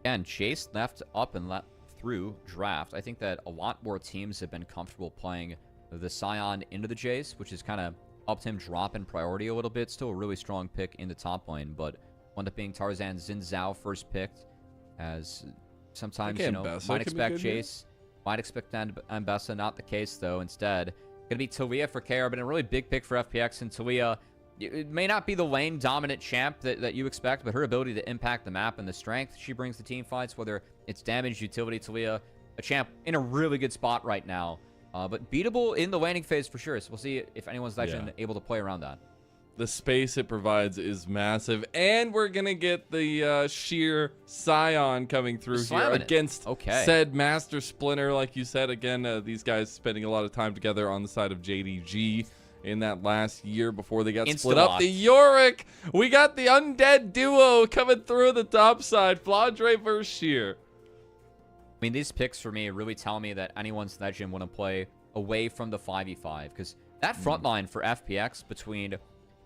And Chase left up and left through draft. I think that a lot more teams have been comfortable playing the Scion into the Jace, which has kind of helped him drop in priority a little bit. Still a really strong pick in the top lane, but wound up being Tarzan Xin Zhao first picked, as sometimes, you know, might expect Chase, might expect Ambessa. Not the case, though. Instead, going to be Talia for KR, but a really big pick for FPX. And Talia, it may not be the lane dominant champ that you expect, but her ability to impact the map and the strength she brings to team fights, whether it's damage, utility, Talia, a champ in a really good spot right now. But beatable in the laning phase for sure. So we'll see if anyone's actually able to play around that. The space it provides is massive, and we're gonna get the sheer Scion coming through here against said Master Splinter. Like you said, again, these guys spending a lot of time together on the side of JDG in that last year before they got split up. The Yorick, we got the undead duo coming through the top side. Flandre versus Sheer. I mean, these picks for me really tell me that anyone's legend want to play away from the 5v5, because that front line for FPX between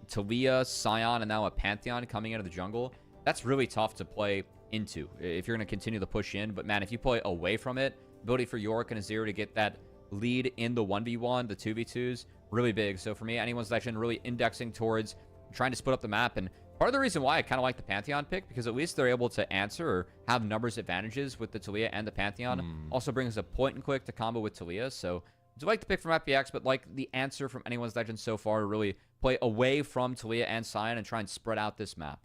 Talia, Scion, and now a Pantheon coming out of the jungle, that's really tough to play into if you're going to continue to push in. But man, if you play away from it, ability for Yorick and Azir to get that lead in the 1v1, the 2v2s, really big. So for me, anyone's legend really indexing towards trying to split up the map. And part of the reason why I kind of like the Pantheon pick, because at least they're able to answer or have numbers advantages with the Talia and the Pantheon. Also brings a point and click to combo with Talia. So I do like the pick from FPX, but like the answer from anyone's legend so far to really play away from Talia and Scion and try and spread out this map.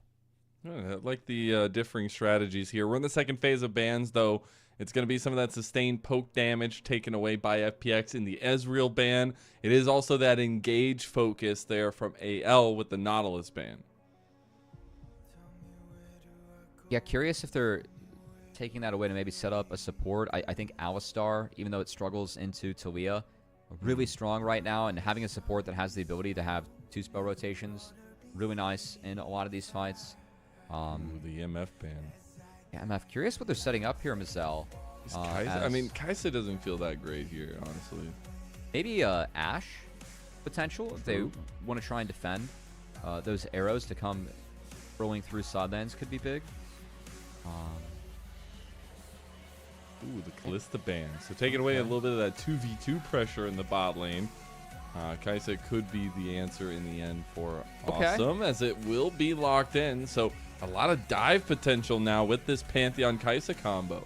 I like the differing strategies here. We're in the second phase of bans, though. It's going to be some of that sustained poke damage taken away by FPX in the Ezreal ban. It is also that engage focus there from AL with the Nautilus ban. Yeah, curious if they're taking that away to maybe set up a support. I think Alistar, even though it struggles into Talia, really strong right now, and having a support that has the ability to have 2 spell rotations, really nice in a lot of these fights. The MF ban. Yeah, I'm curious what they're setting up here, Mazel. I mean, Kaisa doesn't feel that great here, honestly. Maybe Ashe potential if they want to try and defend. Those arrows to come rolling through sidelines could be big. Ooh, the Callista ban. So taking away a little bit of that 2v2 pressure in the bot lane. Kaisa could be the answer in the end for Awesome, as it will be locked in. So a lot of dive potential now with this Pantheon Kaisa combo.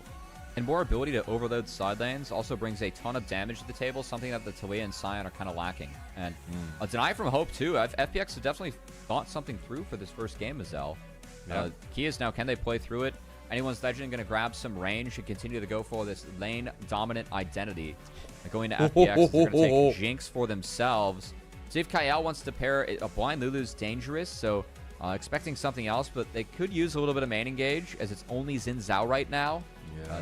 And more ability to overload side lanes also brings a ton of damage to the table, something that the Talia and Scion are kind of lacking. And a deny from Hope, too. FPX have definitely thought something through for this first game, Mazel. Key is now, can they play through it? Anyone's legend going to grab some range and continue to go for this lane-dominant identity. They're going to FPX. They're going to take Jinx for themselves. See if Kael wants to pair a blind Lulu's dangerous, so expecting something else, but they could use a little bit of main engage, as it's only Xin Zhao right now.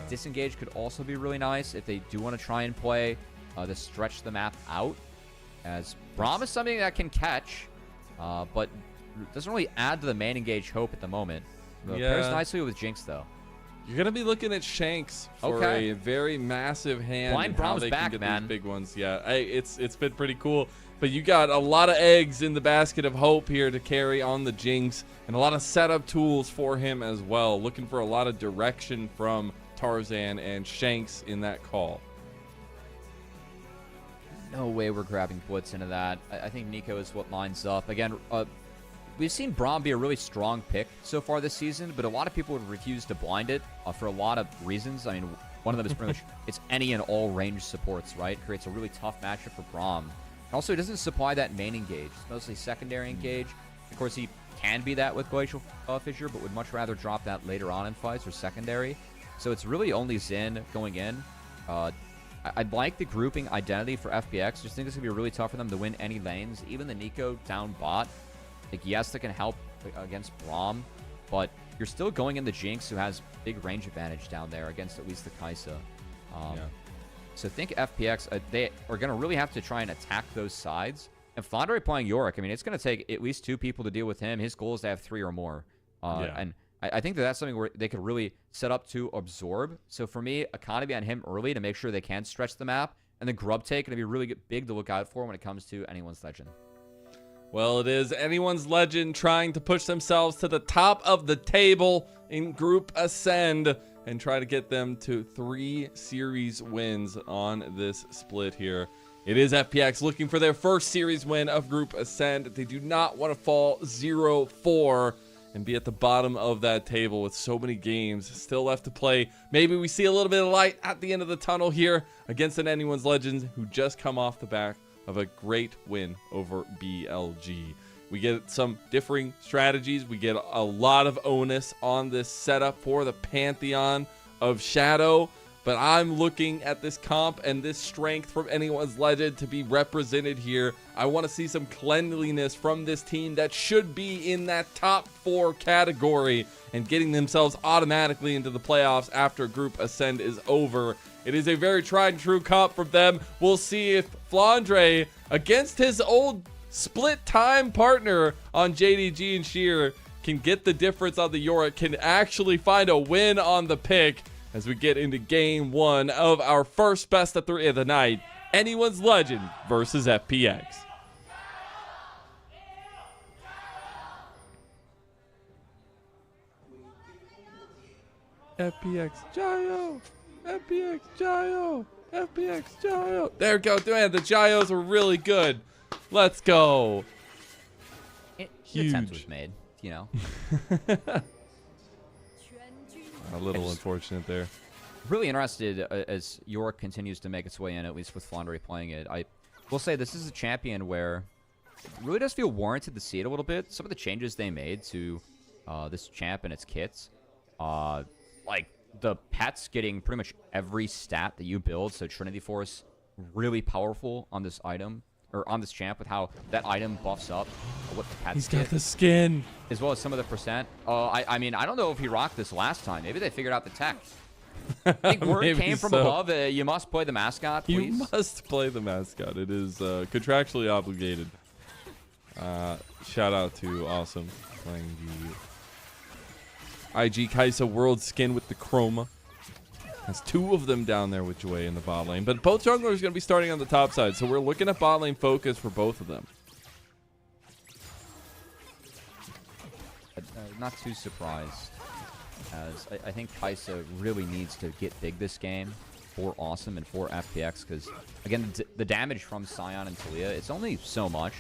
Disengage could also be really nice if they do want to try and play to stretch the map out, as Braum is something that can catch, but doesn't really add to the main engage hope at the moment. Pairs nicely with Jinx, though. You're going to be looking at Shanks for a very massive hand. Blind Braum's back, man. These big ones. Yeah, it's been pretty cool. But you got a lot of eggs in the basket of hope here to carry on the Jinx, and a lot of setup tools for him as well. Looking for a lot of direction from Tarzan and Shanks in that call. No way we're grabbing Blitz into that. I think Nico is what lines up. Again, we've seen Braum be a really strong pick so far this season, but a lot of people would refuse to blind it for a lot of reasons. I mean, one of them is pretty much it's any and all range supports, right? Creates a really tough matchup for Braum. And also, he doesn't supply that main engage. It's mostly secondary engage. Of course, he can be that with Glacial Fissure, but would much rather drop that later on in fights or secondary. So it's really only Xin going in. I'd like the grouping identity for FPX. Just think it's going to be really tough for them to win any lanes. Even the Nico down bot, like, yes, that can help against Braum, but you're still going in the Jinx, who has big range advantage down there against at least the Kaisa. So think FPX, they are going to really have to try and attack those sides. And Flandre playing Yorick, I mean, it's going to take at least 2 people to deal with him. His goal is to have 3 or more. And I think that's something where they could really set up to absorb. So for me, economy on him early to make sure they can stretch the map. And the grub take going to be really big to look out for when it comes to anyone's legend. Well, it is anyone's legend trying to push themselves to the top of the table in Group Ascend and try to get them to 3 series wins on this split here. It is FPX looking for their first series win of Group Ascend. They do not want to fall 0-4 and be at the bottom of that table with so many games still left to play. Maybe we see a little bit of light at the end of the tunnel here against an anyone's legends who just come off the back of a great win over BLG. We get some differing strategies. We get a lot of onus on this setup for the Pantheon of Shadow. But I'm looking at this comp and this strength from anyone's legend to be represented here. I want to see some cleanliness from this team that should be in that top 4 category and getting themselves automatically into the playoffs after Group Ascend is over. It is a very tried and true comp from them. We'll see if Flandre, against his old split time partner on JDG and Sheer, can get the difference on the Yorick, can actually find a win on the pick. As we get into game 1 of our first best of 3 of the night, anyone's legend versus FPX. FPX Gyro, FPX Gyro, FPX Gyro. There we go. Man, the Gyros are really good. Let's go. Huge. Attempt was made, you know. A little unfortunate there. Really interested as Yorick continues to make its way in, at least with Flandre playing it. I will say this is a champion where it really does feel warranted to see it a little bit. Some of the changes they made to this champ and its kits, like the pets getting pretty much every stat that you build. So Trinity Force, really powerful on this item, or on this champ, with how that item buffs up what the pets He's got the skin. As well as some of the percent. I mean, I don't know if he rocked this last time. Maybe they figured out the tech. I think word came from above. You must play the mascot, please. You must play the mascot. It is contractually obligated. Shout out to Awesome playing the IG Kaisa World skin with the Chroma. Has 2 of them down there with Jwei in the bot lane. But both junglers are going to be starting on the top side. So we're looking at bot lane focus for both of them. Not too surprised, as I think Kaisa really needs to get big this game for Awesome and for FPX, because again, the damage from Sion and Talia, it's only so much,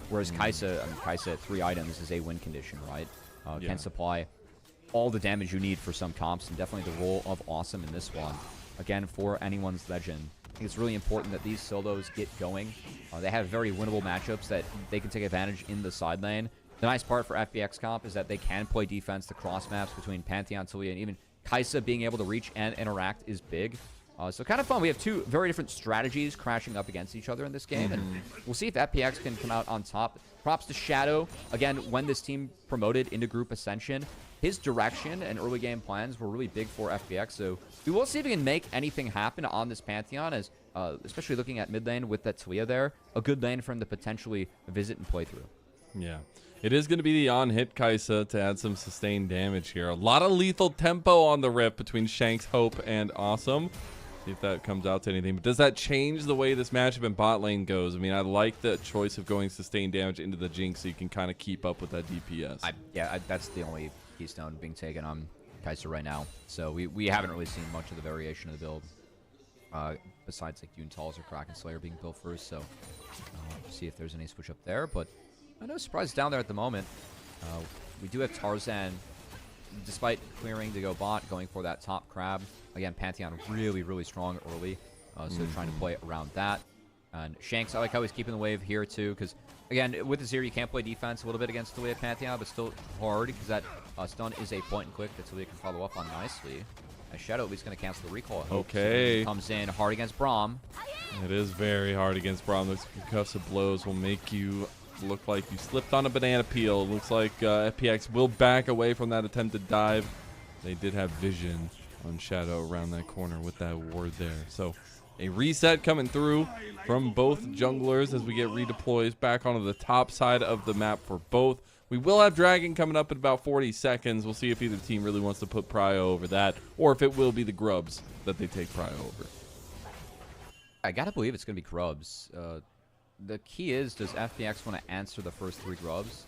whereas Kaisa, I mean, Kaisa at 3 items is a win condition, right? Can supply all the damage you need for some comps, and definitely the role of Awesome in this one. Again, for anyone's legend, I think it's really important that these solos get going. They have very winnable matchups that they can take advantage in the side lane. The nice part for FPX comp is that they can play defense. The cross maps between Pantheon, Talia, and even Kaisa being able to reach and interact is big. So kind of fun. We have 2 very different strategies crashing up against each other in this game, and we'll see if FPX can come out on top. Props to Shadow. Again, when this team promoted into Group Ascension, his direction and early game plans were really big for FPX. So we will see if we can make anything happen on this Pantheon, as especially looking at mid lane with that Talia there. A good lane for him to potentially visit and play through. Yeah. It is going to be the on-hit Kaisa to add some sustained damage here. A lot of lethal tempo on the rip between Shanks, Hope, and Awesome. See if that comes out to anything. But does that change the way this matchup in bot lane goes? I mean, I like the choice of going sustained damage into the Jinx so you can kind of keep up with that DPS. That's the only keystone being taken on Kaisa right now. So we haven't really seen much of the variation of the build. Besides like Dune Talls or Kraken Slayer being built first. So see if there's any switch up there. But no surprise down there at the moment. We do have Tarzan, despite clearing to go bot, going for that top crab. Again, Pantheon really, really strong early. So trying to play around that. And Shanks, I like how he's keeping the wave here too, because again, with the Zero, you can't play defense a little bit against Talia Pantheon, but still hard, because that stun is a point and click that Talia can follow up on nicely. And Shadow at least going to cancel the recall. Okay. So comes in hard against Braum. It is very hard against Braum. Those concussive blows will make you look like you slipped on a banana peel. It looks like FPX will back away from that attempted dive. They did have vision on Shadow around that corner with that ward there. So a reset coming through from both junglers as we get redeploys back onto the top side of the map for both. We will have Dragon coming up in about 40 seconds. We'll see if either team really wants to put Prio over that, or if it will be the Grubs that they take Prio over. I gotta believe it's gonna be Grubs. the key is, does FPX want to answer the first 3 grubs?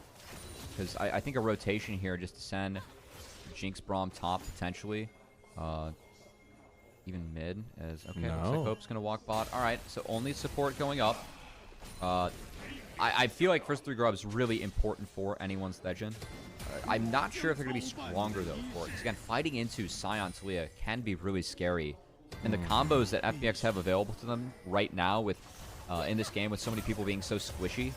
Because I think a rotation here just to send Jinx Braum top potentially. Even mid as okay. Looks like Hope's gonna walk bot. All right, so only support going up. I feel like first 3 grubs really important for anyone's legend. I'm not sure if they're gonna be stronger though for it. Because again, fighting into Sion Talia can be really scary, and the combos that FPX have available to them right now with in this game with so many people being so squishy,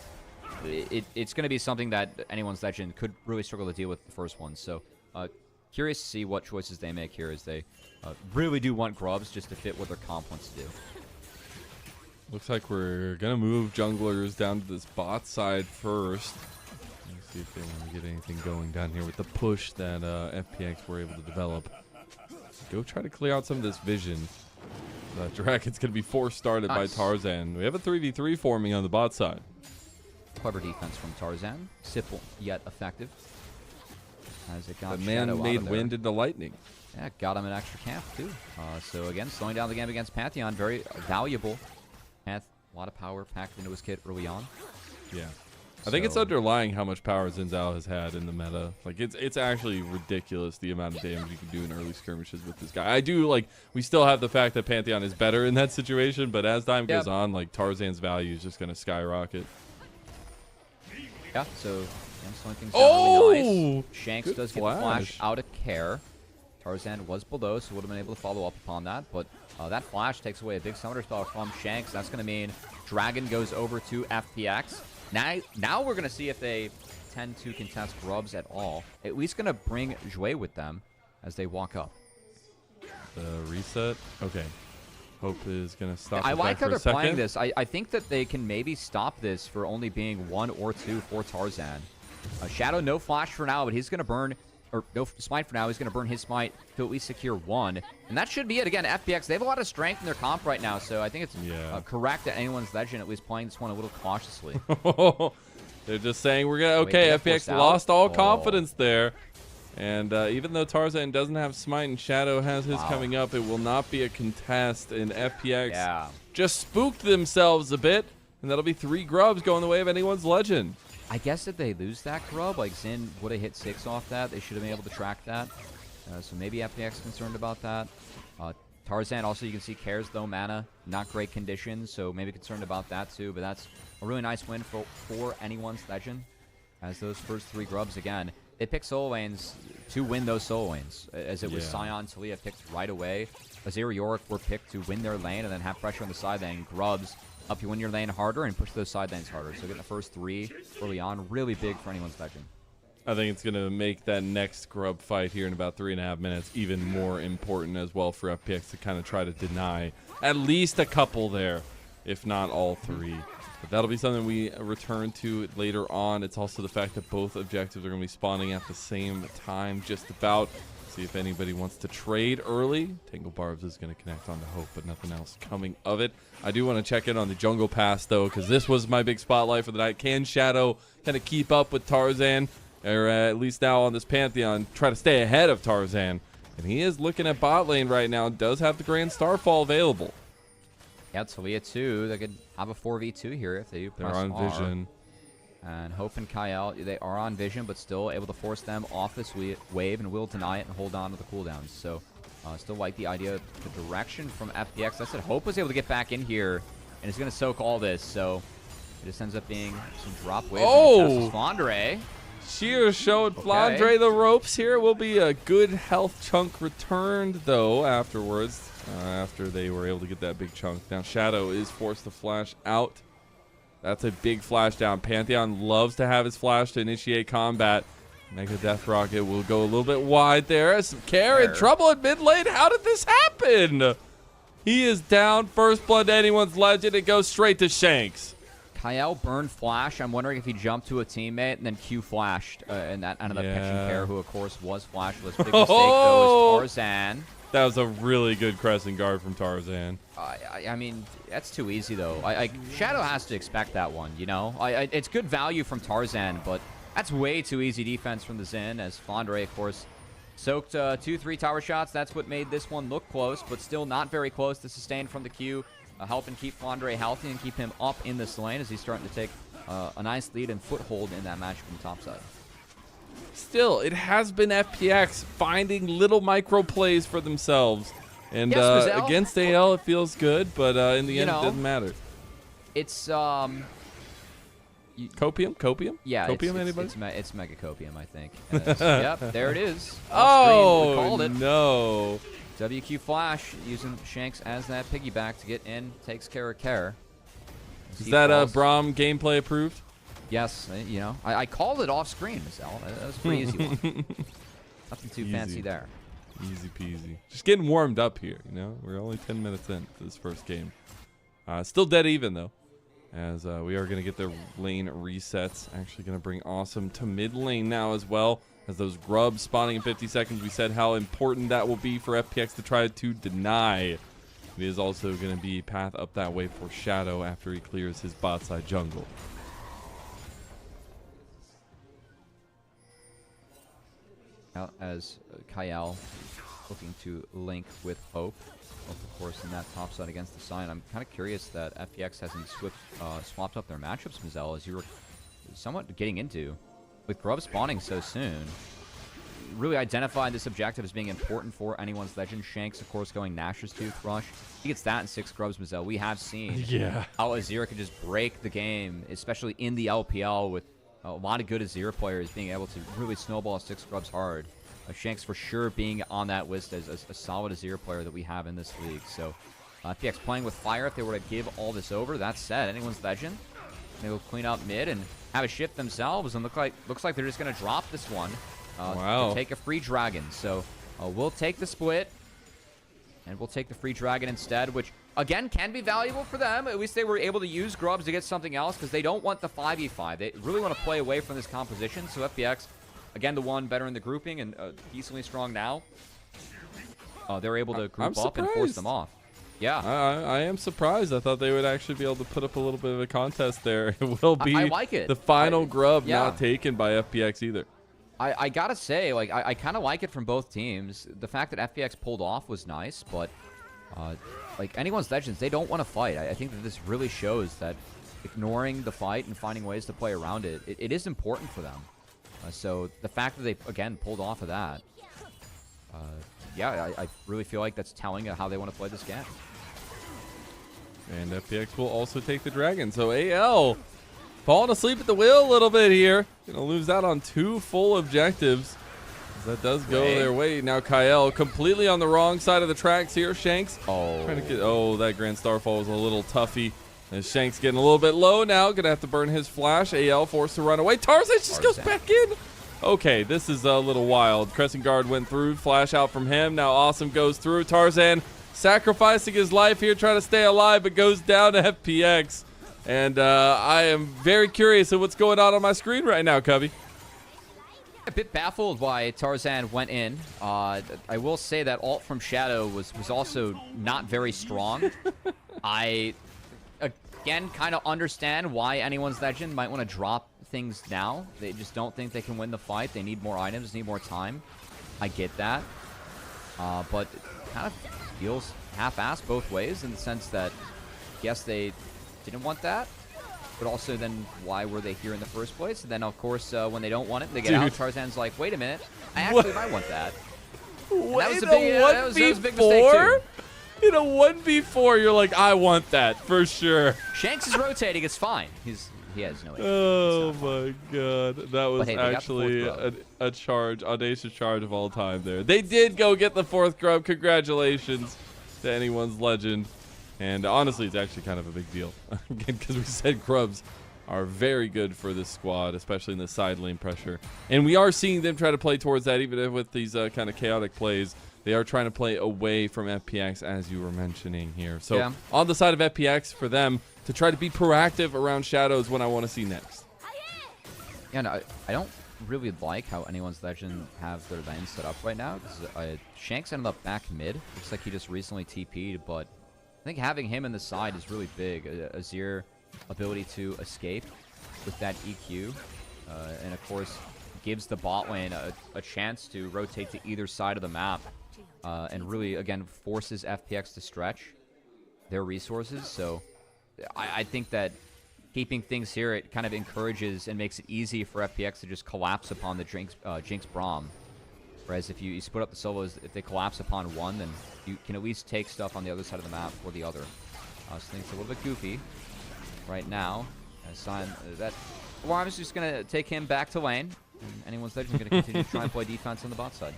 it's gonna be something that anyone's legend could really struggle to deal with the first one. So. Curious to see what choices they make here as they really do want grubs just to fit what their comp wants to do. Looks like we're going to move junglers down to this bot side first. Let's see if they want to get anything going down here with the push that FPX were able to develop. Go try to clear out some of this vision. Dragon's going to be force started by Tarzan. We have a 3v3 forming on the bot side. Clever defense from Tarzan. Simple yet effective. As it got the man made wind into lightning. Yeah, got him an extra camp too. So again, slowing down the game against Pantheon, very valuable. A lot of power packed into his kit early on. Yeah, I think it's underlying how much power Zinzao has had in the meta. Like it's actually ridiculous the amount of damage you can do in early skirmishes with this guy. I do like we still have the fact that Pantheon is better in that situation, but as time goes on, like Tarzan's value is just going to skyrocket. Yeah, so. Slowing things down really nice. Shanks does get the flash out of care. Tarzan was below, so would have been able to follow up upon that. But that flash takes away a big summoner spell from Shanks. That's going to mean Dragon goes over to FPX. Now we're going to see if they tend to contest grubs at all. At least going to bring Jwei with them as they walk up. The reset? Okay. Hope is going to stop. I like how they're playing this. I think that they can maybe stop this for only being 1 or 2 for Tarzan. Shadow, no flash for now, but he's going to burn, or no smite for now. He's going to burn his smite to at least secure 1. And that should be it. Again, FPX, they have a lot of strength in their comp right now, so I think it's correct that anyone's legend at least playing this one a little cautiously. They're just saying we're going to, okay, FPX lost all confidence there. And even though Tarzan doesn't have smite and Shadow has his coming up, it will not be a contest. And FPX just spooked themselves a bit, and that'll be 3 grubs going the way of anyone's legend. I guess if they lose that grub, like Zin would have hit 6 off that. They should have been able to track that. So maybe FPX concerned about that. Tarzan also, you can see, cares low mana. Not great conditions, so maybe concerned about that too. But that's a really nice win for anyone's legend. As those first 3 grubs, again, they pick solo lanes to win those solo lanes. As it was Sion, Talia picked right away. Azir, Yorick were picked to win their lane and then have pressure on the side lane. Grubs help you win your lane harder and push those side lanes harder. So getting the first 3 early on, really big for anyone's legend. I think it's going to make that next grub fight here in about 3.5 minutes even more important as well for FPX to kind of try to deny at least a couple there, if not all 3. But that'll be something we return to later on. It's also the fact that both objectives are going to be spawning at the same time, just about. See if anybody wants to trade early. Tangle Barbs is going to connect on to Hope, but nothing else coming of it. I do want to check in on the jungle pass, though, because this was my big spotlight for the night. Can Shadow kind of keep up with Tarzan, or at least now on this Pantheon, try to stay ahead of Tarzan? And he is looking at bot lane right now. Does have the Grand Starfall available. Yeah, Talia too. They could have a 4v2 here if they press They're on R. vision. And Hope and Kael, they are on vision, but still able to force them off this wave and will deny it and hold on to the cooldowns. So still like the idea, the direction from FPX. I said Hope was able to get back in here and is going to soak all this. So it just ends up being some drop waves. Oh! Flandre. Sheer showed Flandre the ropes here. Will be a good health chunk returned, though, afterwards, after they were able to get that big chunk. Now Shadow is forced to flash out. That's a big flash down. Pantheon loves to have his flash to initiate combat. Mega Death Rocket will go a little bit wide there. Some care in trouble in mid lane. How did this happen? He is down. First blood to anyone's legend. It goes straight to Shanks. Kael burned flash. I'm wondering if he jumped to a teammate and then Q flashed. And that ended up catching care, who of course was flashless. Big mistake though is Tarzan. That was a really good crescent guard from Tarzan. I mean, that's too easy, though. Shadow has to expect that one, you know? It's good value from Tarzan, but that's way too easy defense from the Zen, as Flandre, of course, soaked 2-3 tower shots. That's what made this one look close, but still not very close. The sustain from the Q helping keep Flandre healthy and keep him up in this lane as he's starting to take a nice lead and foothold in that match from the top side. Still, it has been FPX finding little micro plays for themselves. And yes, against AL, it feels good, but in the end, it doesn't matter. It's Copium? Yeah, Copium, anybody? It's Mega Copium, I think. Yep, there it is. Oh, called it. No. WQ Flash using Shanks as that piggyback to get in, takes care of Care. Is that Braum gameplay approved? Yes, you know, I called it off screen, Mazel. That was a pretty easy one. Nothing too fancy there. Easy peasy. Just getting warmed up here, you know? We're only 10 minutes in to this first game. Still dead even, though, as we are going to get their lane resets. Actually going to bring Awesome to mid lane now as well, as those grubs spawning in 50 seconds. We said how important that will be for FPX to try to deny. It is also going to be a path up that way for Shadow after he clears his bot side jungle. As Kael looking to link with Hope, of course, in that top side against the Sion. I'm kind of curious that FPX hasn't swapped up their matchups, Mazel, as you were somewhat getting into. With Grub spawning so soon, really identified this objective as being important for anyone's legend. Shanks, of course, going Nash's Toothbrush. He gets that in 6 Grubs, Mazel. We have seen how Azir can just break the game, especially in the LPL, with a lot of good Azir players being able to really snowball 6 Grubs hard. Shanks for sure being on that list as a solid Azir player that we have in this league. So FPX playing with fire if they were to give all this over. That said, anyone's legend, they will clean up mid and have a shift themselves, and looks like they're just going to drop this one to take a free dragon. So we'll take the split, and we'll take the free dragon instead, which again can be valuable for them. At least they were able to use Grubs to get something else, because they don't want the 5v5. They really want to play away from this composition. So FPX, again, the one better in the grouping and decently strong now, they're able to group up and force them off. Yeah. I am surprised. I thought they would actually be able to put up a little bit of a contest there. It will be I like it. The final grub not taken by FPX either. I gotta say, like, I kind of like it from both teams. The fact that FPX pulled off was nice, but like anyone's legends, they don't want to fight. I think that this really shows that ignoring the fight and finding ways to play around it is important for them. So the fact that they, again, pulled off of that, yeah, I really feel like that's telling how they want to play this game. And FPX will also take the dragon. So AL falling asleep at the wheel a little bit here. Going to lose out on 2 full objectives. That does go their way. Now Kael completely on the wrong side of the tracks here. Shanks trying to get... Oh, that Grand Starfall was a little toughy. As Shanks getting a little bit low now. Going to have to burn his flash. AL forced to run away. Tarzan just goes back in. Okay, this is a little wild. Crescent Guard went through. Flash out from him. Now Awesome goes through. Tarzan sacrificing his life here, trying to stay alive, but goes down to FPX. And I am very curious of what's going on my screen right now, Cubby. A bit baffled why Tarzan went in. I will say that ult from Shadow was also not very strong. I, again, kind of understand why anyone's legend might want to drop things now. They just don't think they can win the fight. They need more items, need more time. I get that. But it kind of feels half-assed both ways in the sense that, yes, they didn't want that. But also, then, why were they here in the first place? And then, of course, when they don't want it, they get out. Tarzan's like, wait a minute. I actually might want that. That was a big mistake, too. In a 1v4, you're like, I want that, for sure. Shanks is rotating. It's fine. He has no issue. Oh, my God. That was actually a charge, audacious charge of all time there. They did go get the 4th grub. Congratulations to anyone's legend. And honestly, it's actually kind of a big deal. Again, because we said grubs are very good for this squad, especially in the side lane pressure. And we are seeing them try to play towards that, even with these kind of chaotic plays. They are trying to play away from FPX, as you were mentioning here. So on the side of FPX, for them to try to be proactive around Shadows, what I want to see next. Yeah, no, I don't really like how anyone's legend have their lane set up right now. Because Shanks ended up back mid. Looks like he just recently TP'd, but I think having him in the side is really big. Azir ability to escape with that EQ. And of course, gives the bot lane a chance to rotate to either side of the map. And really, again, forces FPX to stretch. their resources. So I think that keeping things here, it kind of encourages and makes it easy for FPX to just collapse upon the Jinx Braum. Whereas if you split up the solos, if they collapse upon one, then you can at least take stuff on the other side of the map for the other. So things a little bit goofy right now. That Alarm's just going to take him back to lane. And anyone's legend is going to continue to try and play defense on the bot side.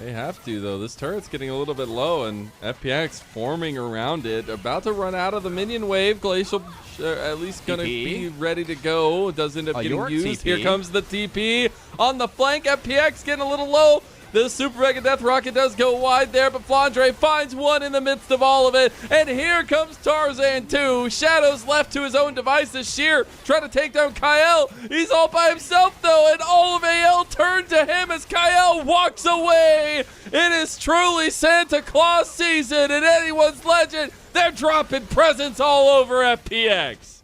They have to, though. This turret's getting a little bit low, and FPX forming around it. About to run out of the minion wave. Glacial at least going to be ready to go. It does end up getting used. TP. Here comes the TP on the flank. FPX getting a little low. The Super Mega Death Rocket does go wide there, but Flandre finds one in the midst of all of it. And here comes Tarzan too. Shadows left to his own devices. Sheer trying to take down Kael. He's all by himself though, and all of AL turn to him as Kael walks away. It is truly Santa Claus season in anyone's legend. They're dropping presents all over FPX.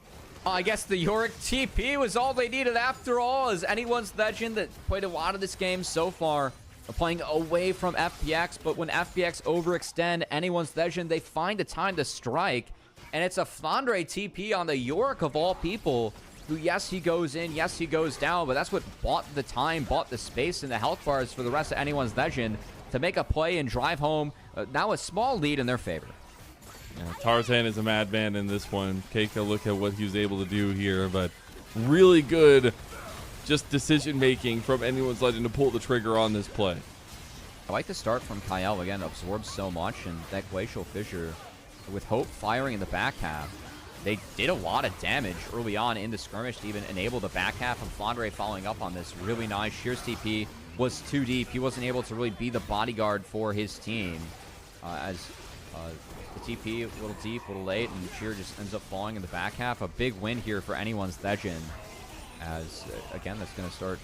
I guess the Yorick TP was all they needed after all, as anyone's legend that played a lot of this game so far are playing away from FPX, but when FPX overextend anyone's legend, they find a time to strike, and it's a Flandre TP on the Yorick of all people, who, yes, he goes in, yes, he goes down, but that's what bought the time, bought the space and the health bars for the rest of anyone's legend to make a play and drive home now a small lead in their favor. Yeah, Tarzan is a madman in this one. Keika, look at what he was able to do here, but really good just decision-making from anyone's legend to pull the trigger on this play. I like the start from Kael. Again, absorbs so much, and that Glacial Fissure, with Hope firing in the back half, they did a lot of damage early on in the skirmish to even enable the back half, and Flandre following up on this really nice. Sheer's TP was too deep. He wasn't able to really be the bodyguard for his team, as the TP a little deep, a little late, and Sheer just ends up falling in the back half. A big win here for anyone's legend, as again, that's going to start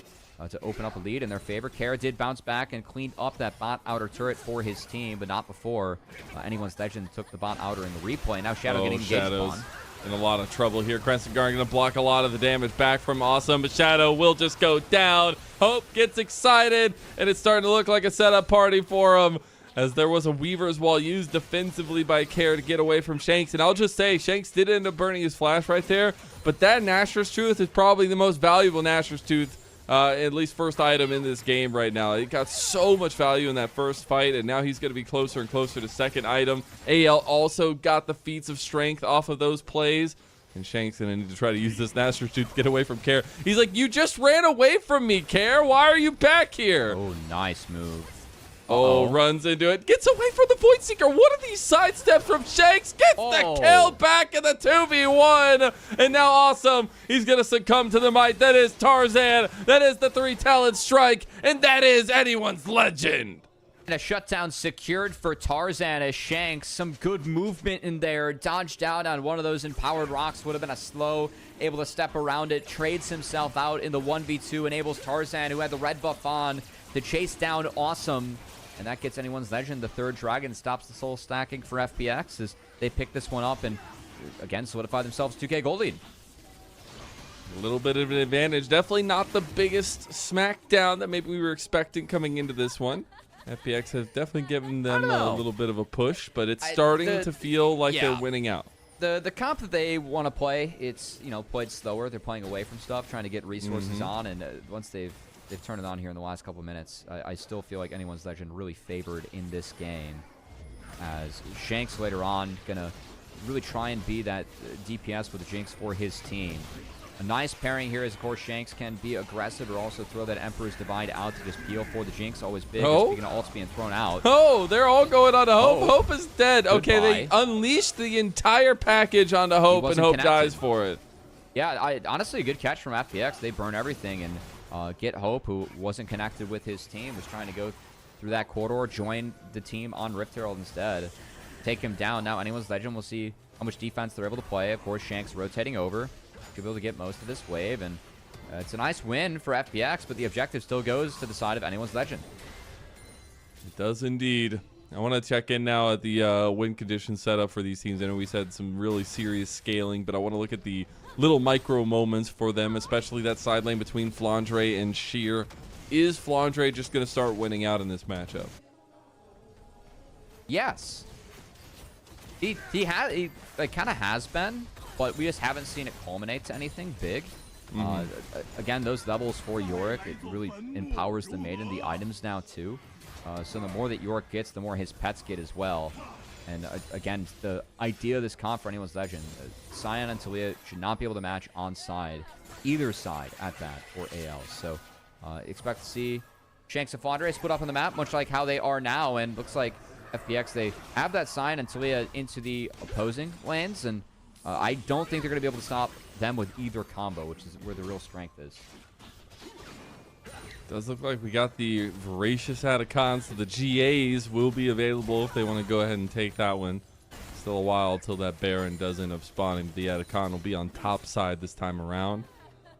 to open up a lead in their favor. Kara did bounce back and cleaned up that bot outer turret for his team, but not before anyone's legend took the bot outer in the replay. Now Shadow getting engaged upon. In a lot of trouble here. Crescent Guard going to block a lot of the damage back from Awesome, but Shadow will just go down. Hope gets excited, and it's starting to look like a setup party for him, as there was a Weaver's Wall used defensively by Kael to get away from Shanks. And I'll just say, Shanks did end up burning his flash right there, but that Nashor's Tooth is probably the most valuable Nashor's Tooth, at least first item in this game right now. It got so much value in that first fight, and now he's going to be closer and closer to second item. AL also got the feats of strength off of those plays. And Shanks going to need to try to use this Nashor's Tooth to get away from Kael. He's like, you just ran away from me, Kael. Why are you back here? Oh, nice move. Oh, runs into it. Gets away from the Void Seeker. What are these sidesteps from Shanks? Gets the kill back in the 2v1. And now Awesome. He's going to succumb to the might. That is Tarzan. That is the 3-talent strike. And that is anyone's legend. And a shutdown secured for Tarzan as Shanks. Some good movement in there. Dodged out on one of those empowered rocks. Would have been a slow. Able to step around it. Trades himself out in the 1v2. Enables Tarzan, who had the red buff on, to chase down Awesome. And that gets anyone's legend. The third dragon stops the soul stacking for FPX as they pick this one up and, again, solidify themselves 2K gold lead. A little bit of an advantage. Definitely not the biggest smackdown that maybe we were expecting coming into this one. FPX has definitely given them a little bit of a push, but it's starting to feel like they're winning out. The comp that they want to play, it's, you know, played slower. They're playing away from stuff, trying to get resources on, and once they've turned it on here in the last couple of minutes, I still feel like anyone's legend really favored in this game, as Shanks later on going to really try and be that DPS with the Jinx for his team. A nice pairing here is, of course, Shanks can be aggressive or also throw that Emperor's Divide out to just peel for the Jinx. Always big. Speaking of ults being thrown out. Oh, they're all going on to Hope. Hope is dead. Goodbye. Okay, they unleashed the entire package onto Hope, and Hope dies for it. Yeah, honestly, a good catch from FPX. They burn everything, and get Hope, who wasn't connected with his team, was trying to go through that corridor, join the team on Rift Herald instead. Take him down. Now anyone's legend, will see how much defense they're able to play. Of course, Shanks rotating over. Should be able to get most of this wave, and it's a nice win for FPX, but the objective still goes to the side of anyone's legend. It does indeed. I want to check in now at the win condition setup for these teams. I know we said some really serious scaling, but I want to look at the little micro moments for them, especially that side lane between Flandre and Sheer. Is Flandre just going to start winning out in this matchup? Yes. He kind of has been, but we just haven't seen it culminate to anything big. Again, those levels for Yorick, it really empowers the maiden, the items now too. So the more that Yorick gets, the more his pets get as well. And again, the idea of this comp for anyone's legend, Sion and Talia should not be able to match on side, either side at that, or AL. So expect to see Shanks and Flandre split up on the map, much like how they are now. And looks like FPX, they have that Sion and Talia into the opposing lanes. And I don't think they're going to be able to stop them with either combo, which is where the real strength is. Does look like we got the voracious Atacon, so the GAs will be available if they want to go ahead and take that one. Still a while till that Baron does end up spawning. The Atacon will be on top side this time around.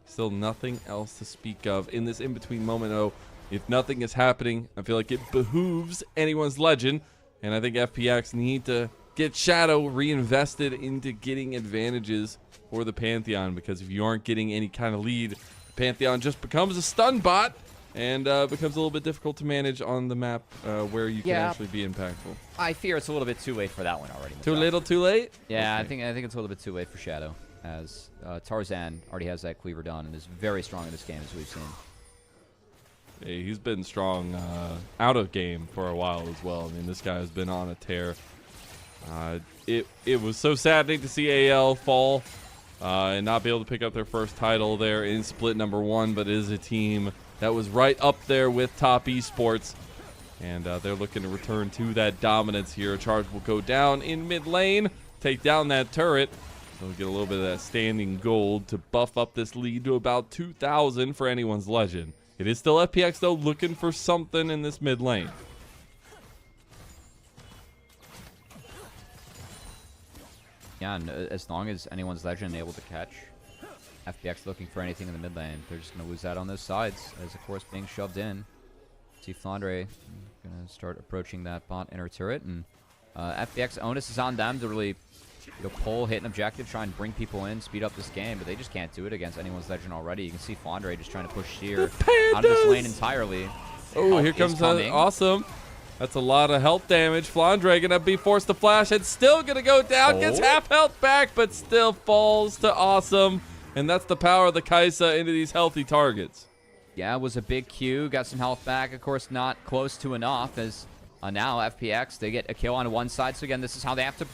Still nothing else to speak of in this in-between moment. Oh, if nothing is happening, I feel like it behooves anyone's legend, and I think FPX need to get Shadow reinvested into getting advantages for the Pantheon, because if you aren't getting any kind of lead, the Pantheon just becomes a stun bot. And becomes a little bit difficult to manage on the map where you can actually be impactful. I fear it's a little bit too late for that one already. Too little, too late? Yeah, okay. I think it's a little bit too late for Shadow, as Tarzan already has that cleaver done and is very strong in this game, as we've seen. Yeah, he's been strong out of game for a while as well. I mean, this guy has been on a tear. It was so saddening to see AL fall and not be able to pick up their first title there in split number 1, but it is a team that was right up there with top esports, and they're looking to return to that dominance here. A charge will go down in mid lane, take down that turret. So we'll get a little bit of that standing gold to buff up this lead to about 2,000 for anyone's legend. It is still FPX though, looking for something in this mid lane. Yeah, and as long as anyone's legend able to catch FPX looking for anything in the mid lane, they're just going to lose that on those sides, as of course being shoved in. See Flandre going to start approaching that bot inner turret, and FPX onus is on them to really pull, hit an objective, try and bring people in, speed up this game, but they just can't do it again anyone's legend already. You can see Flandre just trying to push Seer out of this lane entirely. Oh, here comes awesome. That's a lot of health damage. Flandre gonna be forced to flash and still gonna go down. Gets half health back, but still falls to awesome. And that's the power of the Kaisa into these healthy targets. Yeah, it was a big Q. Got some health back. Of course, not close to enough, as now FPX, they get a kill on one side. So again, this is how they have to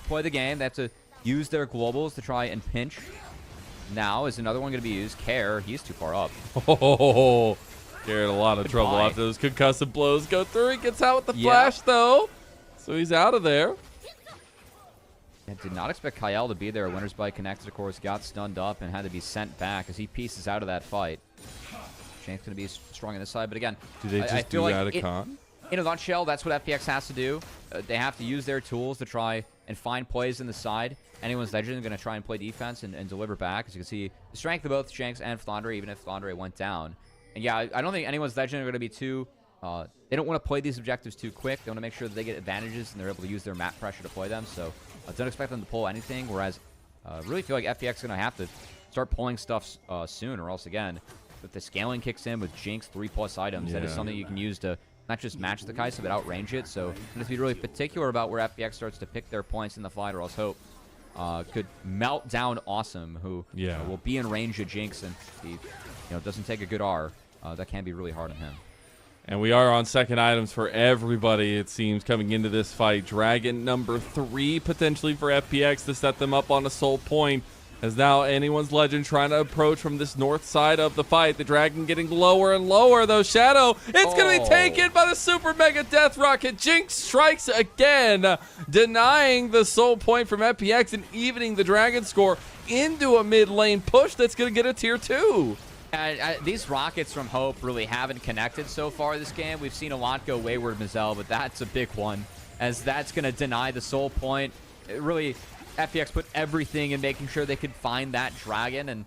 play the game. They have to use their globals to try and pinch. Now is another one going to be used. Care, he's too far up. Oh, Care in a lot of trouble after those concussive blows go through. He gets out with the flash, though. So he's out of there. I did not expect Kael to be there. Winner's Bite connected, of course, got stunned up and had to be sent back as he pieces out of that fight. Shanks going to be strong on this side, but again, do they just do that at con? In a nutshell, that's what FPX has to do. They have to use their tools to try and find plays in the side. Anyone's legend is going to try and play defense and deliver back. As you can see, the strength of both Shanks and Flandre, even if Flandre went down. And yeah, I don't think anyone's legend are going to be too... they don't want to play these objectives too quick. They want to make sure that they get advantages and they're able to use their map pressure to play them. So don't expect them to pull anything. Whereas really feel like FPX is going to have to start pulling stuff soon, or else again, if the scaling kicks in with Jinx 3+ items, that is something you can use to not just match the Kaisa, but outrange it. So you have to be really particular about where FPX starts to pick their points in the fight, or else Hope could melt down Awesome, who will be in range of Jinx, and if he doesn't take a good R, that can be really hard on him. And we are on second items for everybody, it seems, coming into this fight. Dragon number 3 potentially for FPX to set them up on a soul point. As now anyone's legend trying to approach from this north side of the fight. The dragon getting lower and lower, though. Shadow, it's going to be taken by the super mega death rocket. Jinx strikes again, denying the soul point from FPX and evening the dragon score into a mid lane push that's going to get a tier 2. These rockets from Hope really haven't connected so far this game. We've seen a lot go wayward, Mazel, but that's a big one, as that's going to deny the soul point. Really, FPX put everything in making sure they could find that dragon, and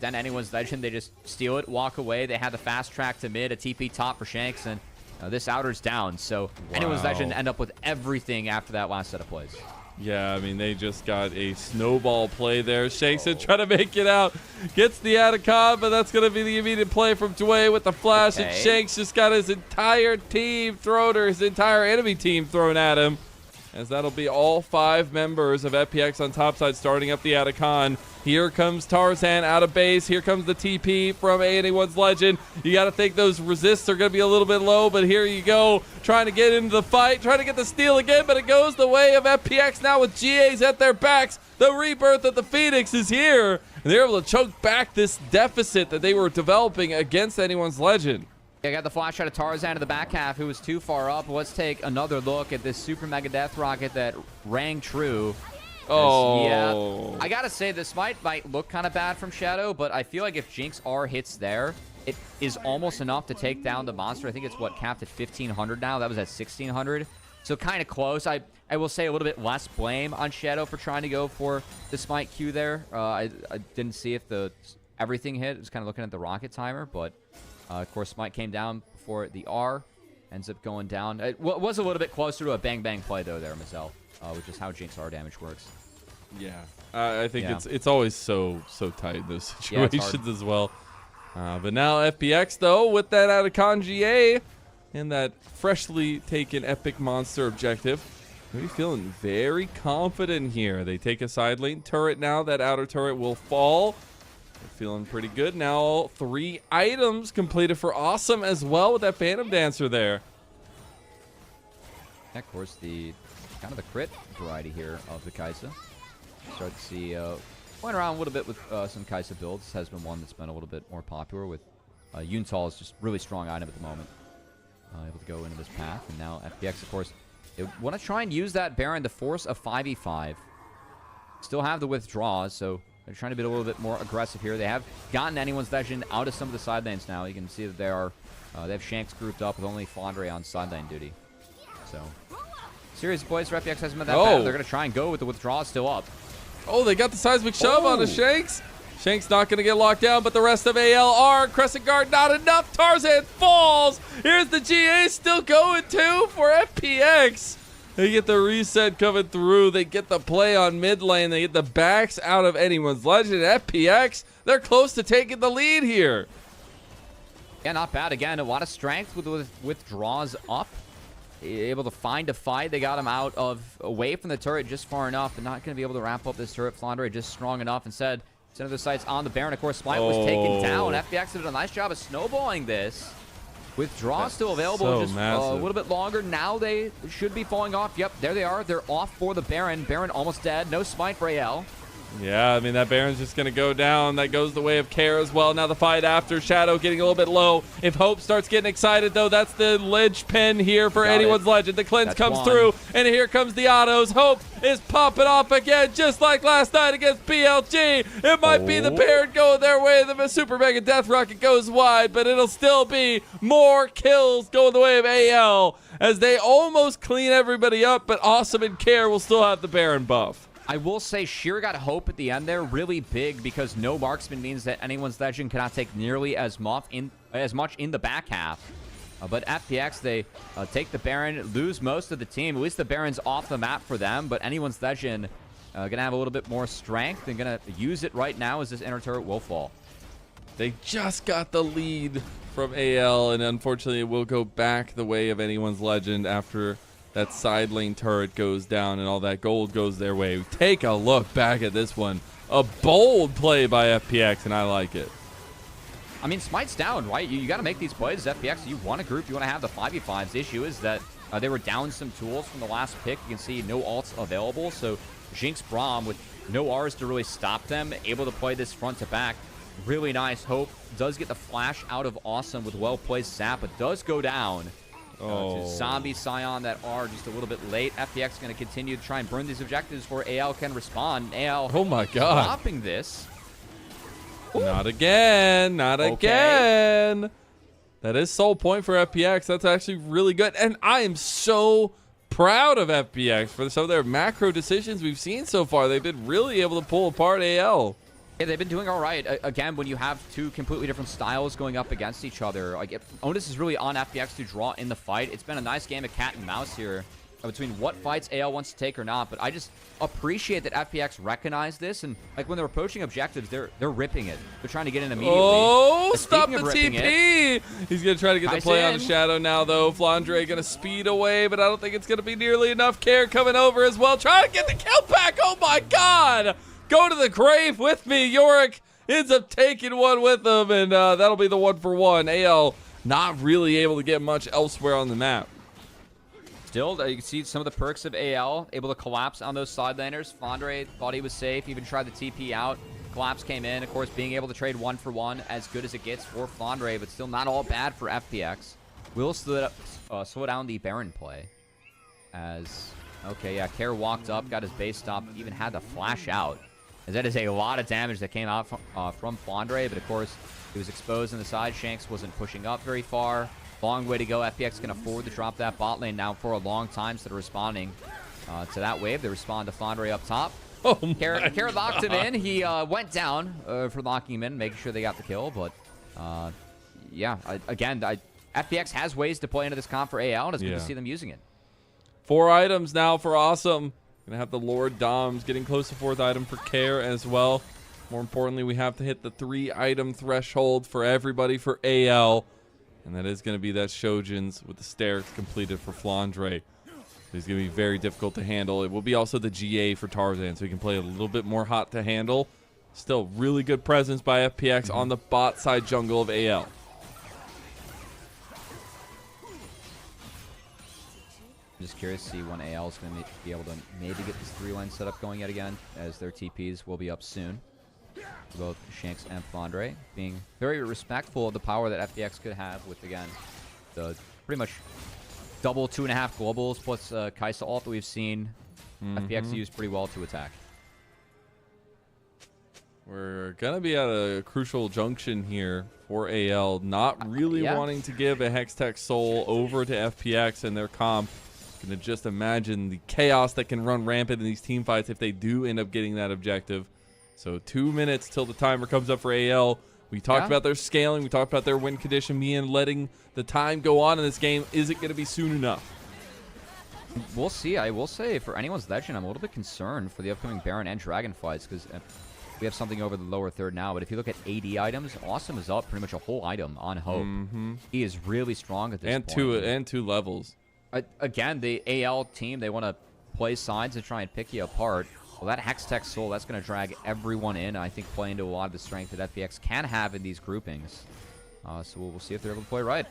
then anyone's legend, they just steal it, walk away. They had the fast track to mid, a TP top for Shanks, and this outer's down. So anyone's legend end up with everything after that last set of plays. Yeah, I mean, they just got a snowball play there. Shanks trying to make it out. Gets the Atacon, but that's going to be the immediate play from Jwei with the flash. And Shanks just got his entire team thrown, or his entire enemy team thrown at him. as that'll be all 5 members of FPX on top side starting up the Atacon. Here comes Tarzan out of base. Here comes the TP from Anyone's Legend. You got to think those resists are going to be a little bit low, but here you go. Trying to get into the fight, trying to get the steal again, but it goes the way of FPX now with GAs at their backs. The rebirth of the Phoenix is here, and they're able to choke back this deficit that they were developing against Anyone's Legend. I got the flash out of Tarzan to the back half, who was too far up. Let's take another look at this super mega death rocket that rang true. Oh. Yeah, I gotta say, this might look kind of bad from Shadow, but I feel like if Jinx R hits there, it is almost enough to take down the monster. I think it's, what, capped at 1,500 now? That was at 1,600. So kind of close. I will say a little bit less blame on Shadow for trying to go for the Smite Q there. I didn't see if everything hit. I was kind of looking at the rocket timer, but of course, Smite came down before the R. Ends up going down. It was a little bit closer to a bang-bang play, though, there, Mazel, which is how Jinx R damage works. Yeah, I think it's always so tight in those situations as well. But now FPX, though, with that Atacon GA and that freshly taken epic monster objective, really feeling very confident here. They take a side lane turret now. That outer turret will fall. They're feeling pretty good now. 3 items completed for Awesome as well with that Phantom Dancer there. Yeah, of course, the kind of the crit variety here of the Kai'Sa. Start to see playing around a little bit with some Kai'Sa builds. This has been one that's been a little bit more popular with Yuntal is just really strong item at the moment. Able to go into this path, and now FPX, of course, they want to try and use that Baron to force a 5v5. Still have the withdraws, so they're trying to be a little bit more aggressive here. They have gotten Anyone's Legend out of some of the side lanes now. You can see that they have Shanks grouped up with only Flandre on side lane duty. So, serious boys for FPX hasn't been that bad. They're going to try and go with the withdrawal still up. Oh, they got the seismic shove on the Shanks. Shanks not going to get locked down, but the rest of AL are. Crescent Guard not enough. Tarzan falls. Here's the GA still going too for FPX. They get the reset coming through. They get the play on mid lane. They get the backs out of Anyone's Legend. FPX, they're close to taking the lead here. Yeah, not bad. Again, a lot of strength with withdraws up. Able to find a fight. They got him away from the turret just far enough, but not going to be able to wrap up this turret. Flandre just strong enough. Instead, center the sights on the Baron. Of course, Smite was taken down. FPX did a nice job of snowballing this. Withdraw still available, so just a little bit longer. Now they should be falling off. Yep, there they are. They're off for the Baron. Baron almost dead. No Smite for AL. Yeah, I mean, that Baron's just going to go down. That goes the way of Kael as well. Now the fight after. Shadow getting a little bit low. If Hope starts getting excited, though, that's the linchpin here for Anyone's Legend. The cleanse comes through, and here comes the autos. Hope is popping off again, just like last night against BLG. It might be the Baron going their way. The Super Mega Death Rocket goes wide, but it'll still be more kills going the way of AL as they almost clean everybody up, but Awesome and Kael will still have the Baron buff. I will say Sheer got Hope at the end there really big because no marksman means that Anyone's Legend cannot take nearly as much in the back half. But FPX, they take the Baron, lose most of the team. At least the Baron's off the map for them, but Anyone's Legend going to have a little bit more strength and going to use it right now as this inner turret will fall. They just got the lead from AL, and unfortunately it will go back the way of Anyone's Legend after that side lane turret goes down and all that gold goes their way. Take a look back at this one. A bold play by FPX, and I like it. I mean, Smite's down, right? You got to make these plays as FPX. You want a group. You want to have the 5v5s. The issue is that they were down some tools from the last pick. You can see no ults available. So Jinx Braum with no Rs to really stop them, able to play this front to back. Really nice. Hope does get the flash out of Awesome with well-placed zap, but does go down. To Zombie Scion that are just a little bit late. FPX going to continue to try and burn these objectives before AL can respond. AL oh my god, stopping this. Ooh. Not again. Not again. That is soul point for FPX. That's actually really good. And I am so proud of FPX for some of their macro decisions we've seen so far. They've been really able to pull apart AL. Yeah, they've been doing all right. Again, when you have two completely different styles going up against each other, like Onus is really on FPX to draw in the fight. It's been a nice game of cat and mouse here. between what fights AL wants to take or not, but I just appreciate that FPX recognized this, and like when they're approaching objectives, they're ripping it. They're trying to get in immediately. Oh, stop the TP! He's gonna try to get the play on Shadow now, though. Flandre gonna speed away, but I don't think it's gonna be nearly enough. Kael coming over as well, trying to get the kill back. Oh my God! Go to the grave with me. Yorick ends up taking one with him, and that'll be the 1-for-1. AL not really able to get much elsewhere on the map. Still, you can see some of the perks of AL, able to collapse on those side laners. Flandre thought he was safe, even tried the TP out. Collapse came in. Of course, being able to trade 1-for-1, as good as it gets for Flandre, but still not all bad for FPX. Will slow down the Baron play. As, okay, yeah, Kael walked up, got his base stopped, even had to flash out. As that is a lot of damage that came out from Flandre, but of course, he was exposed on the side. Shanks wasn't pushing up very far. Long way to go. FPX can afford to drop that bot lane now for a long time instead of responding to that wave. They respond to Flandre up top. Oh, Kael locked him in. He went down for locking him in, making sure they got the kill. But, yeah, again, FPX has ways to play into this comp for AL, and it's good to see them using it. 4 items now for Awesome. Gonna have the Lord Doms getting close to 4th item for Kael as well. More importantly, we have to hit the 3-item threshold for everybody for AL. And that is going to be that Shojin's with the stairs completed for Flandre. He's going to be very difficult to handle. It will be also the GA for Tarzan, so he can play a little bit more hot to handle. Still, really good presence by FPX on the bot side jungle of AL. I'm just curious to see when AL is going to be able to maybe get this 3-line setup going yet again, as their TPs will be up soon. Both Shanks and Flandre being very respectful of the power that FPX could have with, again, the pretty much double 2.5 globals plus Kaisa ult that we've seen FPX use pretty well to attack. We're going to be at a crucial junction here for AL, not really wanting to give a Hextech Soul over to FPX and their comp. Going to just imagine the chaos that can run rampant in these team fights if they do end up getting that objective. So 2 minutes till the timer comes up for AL. We talked about their scaling. We talked about their win condition, and letting the time go on in this game. Is it going to be soon enough? We'll see. I will say, for anyone's legend, I'm a little bit concerned for the upcoming Baron and Dragon fights, because we have something over the lower third now. But if you look at AD items, Awesome is up pretty much a whole item on Hope. He is really strong at this point. And two levels. Again, the AL team, they want to play sides and try and pick you apart. Well, that Hextech Soul, that's going to drag everyone in, I think, play into a lot of the strength that FPX can have in these groupings. So we'll see if they're able to play right.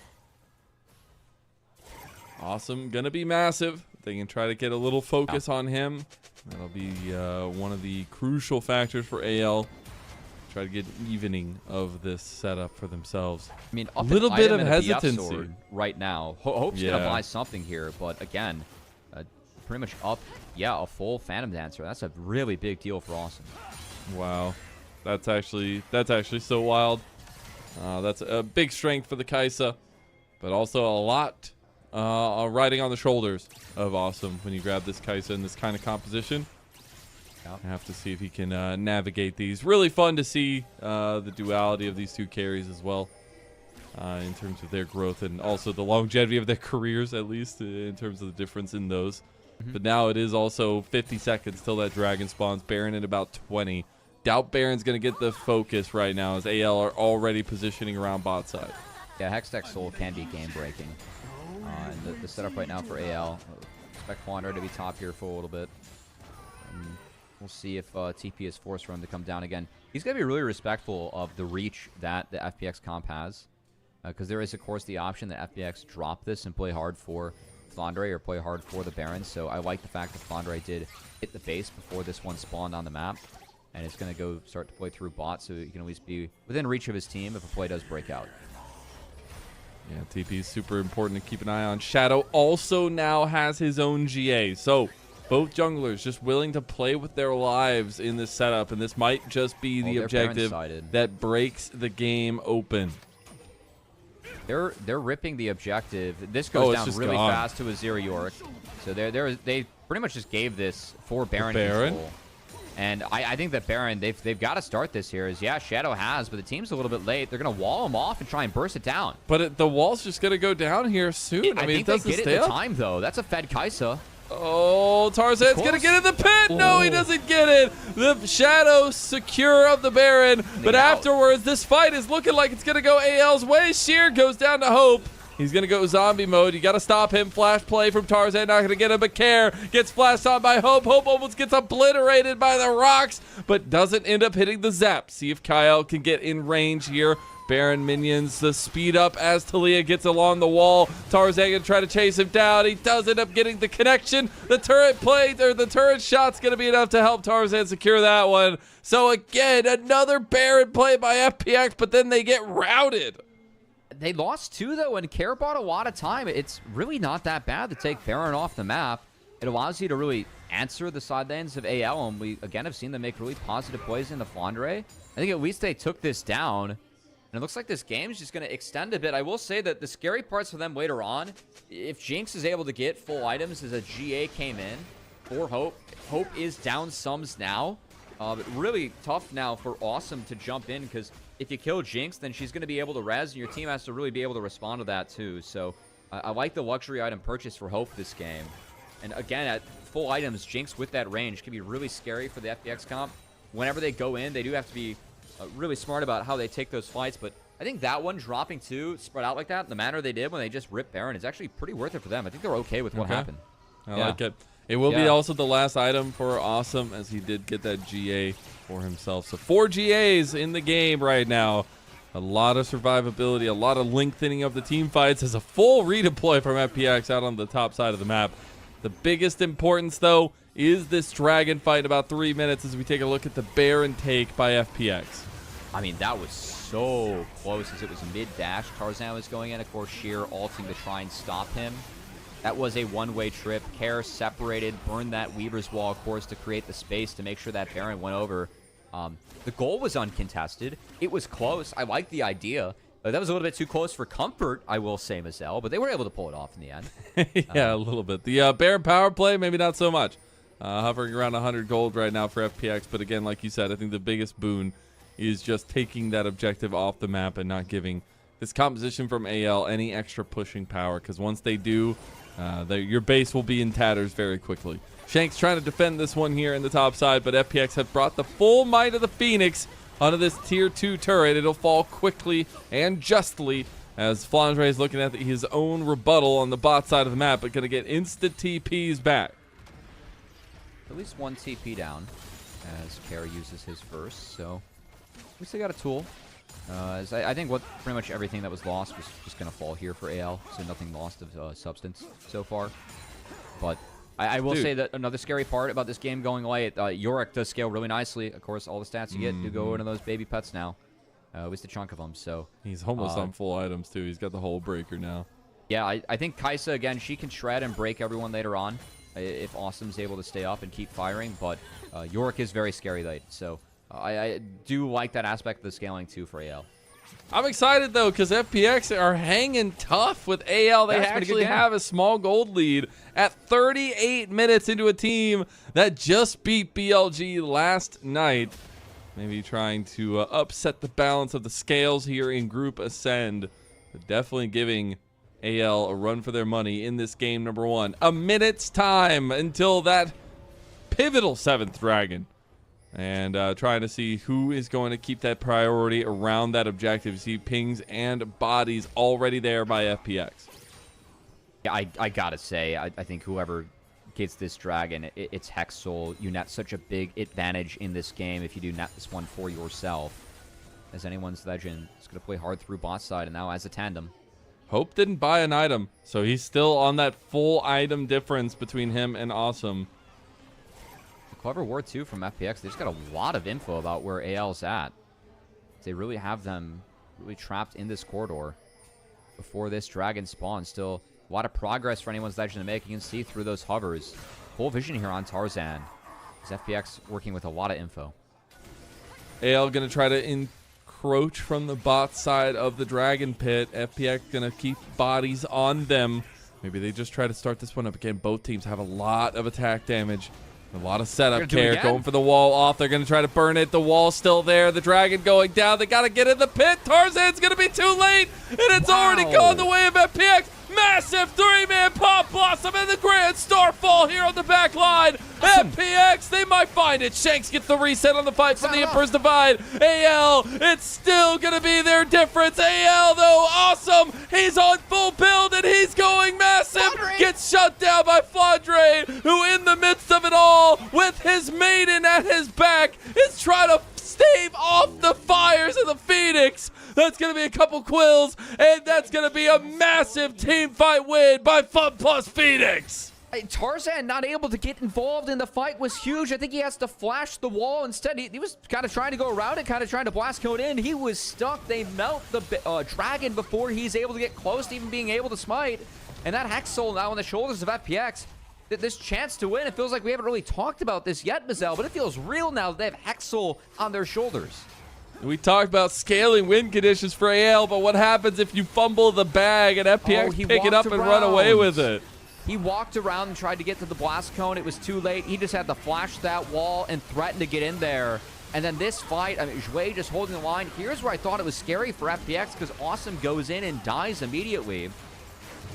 Awesome. Going to be massive. They can try to get a little focus on him. That'll be one of the crucial factors for AL. Try to get an evening of this setup for themselves. I mean, a little bit of hesitancy right now. Hope's going to buy something here, but again, pretty much up, a full Phantom Dancer. That's a really big deal for Awesome. Wow, that's actually so wild. That's a big strength for the Kaisa, but also a lot riding on the shoulders of Awesome when you grab this Kaisa in this kind of composition. I have to see if he can navigate these. Really fun to see the duality of these two carries as well, in terms of their growth and also the longevity of their careers, at least in terms of the difference in those. But now it is also 50 seconds till that dragon spawns. Baron at about 20. Doubt Baron's going to get the focus right now as AL are already positioning around bot side. Yeah, Hextech Soul can be game-breaking. And the setup right now for AL, expect Flandre to be top here for a little bit. And we'll see if TP is forced for him to come down again. He's going to be really respectful of the reach that the FPX comp has. Because there is, of course, the option that FPX drop this and play hard for Flandre or play hard for the Baron. So I like the fact that Flandre did hit the base before this one spawned on the map. And it's going to go start to play through bot, so he can at least be within reach of his team if a play does break out. Yeah, TP is super important to keep an eye on. Shadow also now has his own GA. So both junglers just willing to play with their lives in this setup. And this might just be the objective that breaks the game open. They're ripping the objective. This goes down really fast to Azir Yorick. So they pretty much just gave this for Baron control. And I think that Baron, they've got to start this here. Shadow has, but the team's a little bit late. They're going to wall him off and try and burst it down. But the wall's just going to go down here soon. I mean, think they get it in time, though. That's a fed Kaisa. Oh, Tarzan's going to get in the pit. No, he doesn't get it. The shadow secure of the Baron. But afterwards, this fight is looking like it's going to go AL's way. Sheer goes down to Hope. He's going to go zombie mode. You got to stop him. Flash play from Tarzan. Not going to get him, but Kael gets flashed on by Hope. Hope almost gets obliterated by the rocks, but doesn't end up hitting the zap. See if Kael can get in range here. Baron minions the speed up as Talia gets along the wall. Tarzan gonna try to chase him down. He does end up getting the connection. The turret play, or the turret shot's gonna be enough to help Tarzan secure that one. So again, another Baron play by FPX, but then they get routed. They lost 2 though, and Kael bought a lot of time. It's really not that bad to take Baron off the map. It allows you to really answer the side lanes of AL, and we again have seen them make really positive plays in the Flandre. I think at least they took this down. And it looks like this game is just going to extend a bit. I will say that the scary parts for them later on, if Jinx is able to get full items as a GA came in for Hope, Hope is down sums now. But really tough now for Awesome to jump in, because if you kill Jinx, then she's going to be able to res, and your team has to really be able to respond to that too. So I like the luxury item purchase for Hope this game. And again, at full items, Jinx with that range can be really scary for the FPX comp. Whenever they go in, they do have to be really smart about how they take those fights, but I think that one dropping 2 spread out like that in the manner they did when they just ripped Baron is actually pretty worth it for them. I think they're okay with what happened. I like it. It will be also the last item for Awesome, as he did get that GA for himself. So 4 GAs in the game right now. A lot of survivability, a lot of lengthening of the team fights as a full redeploy from FPX out on the top side of the map. The biggest importance, though, is this dragon fight in about 3 minutes as we take a look at the Baron take by FPX. I mean, that was so close as it was mid-dash. Tarzan was going in, of course, Sheer ulting to try and stop him. That was a one-way trip. Kael separated, burned that Weaver's Wall, of course, to create the space to make sure that Baron went over. The goal was uncontested. It was close. I like the idea. That was a little bit too close for comfort, I will say, Mazel, but they were able to pull it off in the end. Yeah, a little bit. The Baron power play, maybe not so much. Hovering around 100 gold right now for FPX, but again, like you said, I think the biggest boon is just taking that objective off the map and not giving this composition from AL any extra pushing power, because once they do, your base will be in tatters very quickly. Shanks trying to defend this one here in the top side, but FPX have brought the full might of the Phoenix onto this tier 2 turret. It'll fall quickly and justly as Flandre is looking at his own rebuttal on the bot side of the map, but going to get instant TPs back. At least 1 TP down as Kael uses his first, so at least they got a tool. As I think pretty much everything that was lost was just going to fall here for AL, so nothing lost of substance so far. But I will say that another scary part about this game going away, Yorick does scale really nicely. Of course, all the stats you get do go into those baby pets now, at least a chunk of them. So he's almost on full items too. He's got the whole breaker now. Yeah, I think Kaisa, again, she can shred and break everyone later on if Awesome's able to stay up and keep firing. But Yorick is very scary late, so I do like that aspect of the scaling too for AL. I'm excited though, because FPX are hanging tough with AL. They actually have a small gold lead at 38 minutes into a team that just beat BLG last night. Maybe trying to upset the balance of the scales here in Group Ascend, but definitely giving AL a run for their money in this game number 1. A minute's time until that pivotal 7th dragon. And trying to see who is going to keep that priority around that objective. You see pings and bodies already there by FPX. Yeah, I gotta say, I think whoever gets this dragon, it's Hex Soul. You net such a big advantage in this game if you do net this one for yourself. As anyone's legend is going to play hard through bot side, and now as a tandem. Hope didn't buy an item, so he's still on that full item difference between him and Awesome. Clever ward too from FPX. They just got a lot of info about where AL's at. They really have them really trapped in this corridor before this dragon spawn. Still a lot of progress for anyone's legend to make. You can see through those hovers. Full vision here on Tarzan. Is FPX working with a lot of info. AL gonna try to encroach from the bot side of the dragon pit. FPX gonna keep bodies on them. Maybe they just try to start this one up again. Both teams have a lot of attack damage. A lot of setup care, going for the wall off. They're going to try to burn it. The wall's still there. The dragon going down. They got to get in the pit. Tarzan's going to be too late, and it's already gone the way of FPX. Massive 3-man pop blossom and the grand starfall here on the back line. FPX, they might find it. Shanks gets the reset on the fight from the Emperor's Divide. AL, it's still going to be their difference. AL, though, awesome. He's on full build, and he's going massive. Flandre gets shut down by Flandre, who in the midst of it all, with his maiden at his back, is trying to stave off the fires of the Phoenix. That's going to be a couple quills, and that's going to be a massive team fight win by FunPlus Phoenix. Tarzan not able to get involved in the fight was huge. I think he has to flash the wall instead. He was kind of trying to go around it, kind of trying to blast code in. He was stuck. They melt the dragon before he's able to get close to even being able to smite. And that Hex Soul now on the shoulders of FPX. This chance to win, it feels like we haven't really talked about this yet, Mazel, but it feels real now that they have Hex Soul on their shoulders. We talked about scaling win conditions for AL, but what happens if you fumble the bag and FPX pick it up and run away with it? He walked around and tried to get to the blast cone. It was too late. He just had to flash that wall and threaten to get in there. And then this fight, I mean, Jwei just holding the line. Here's where I thought it was scary for FPX because Awesome goes in and dies immediately.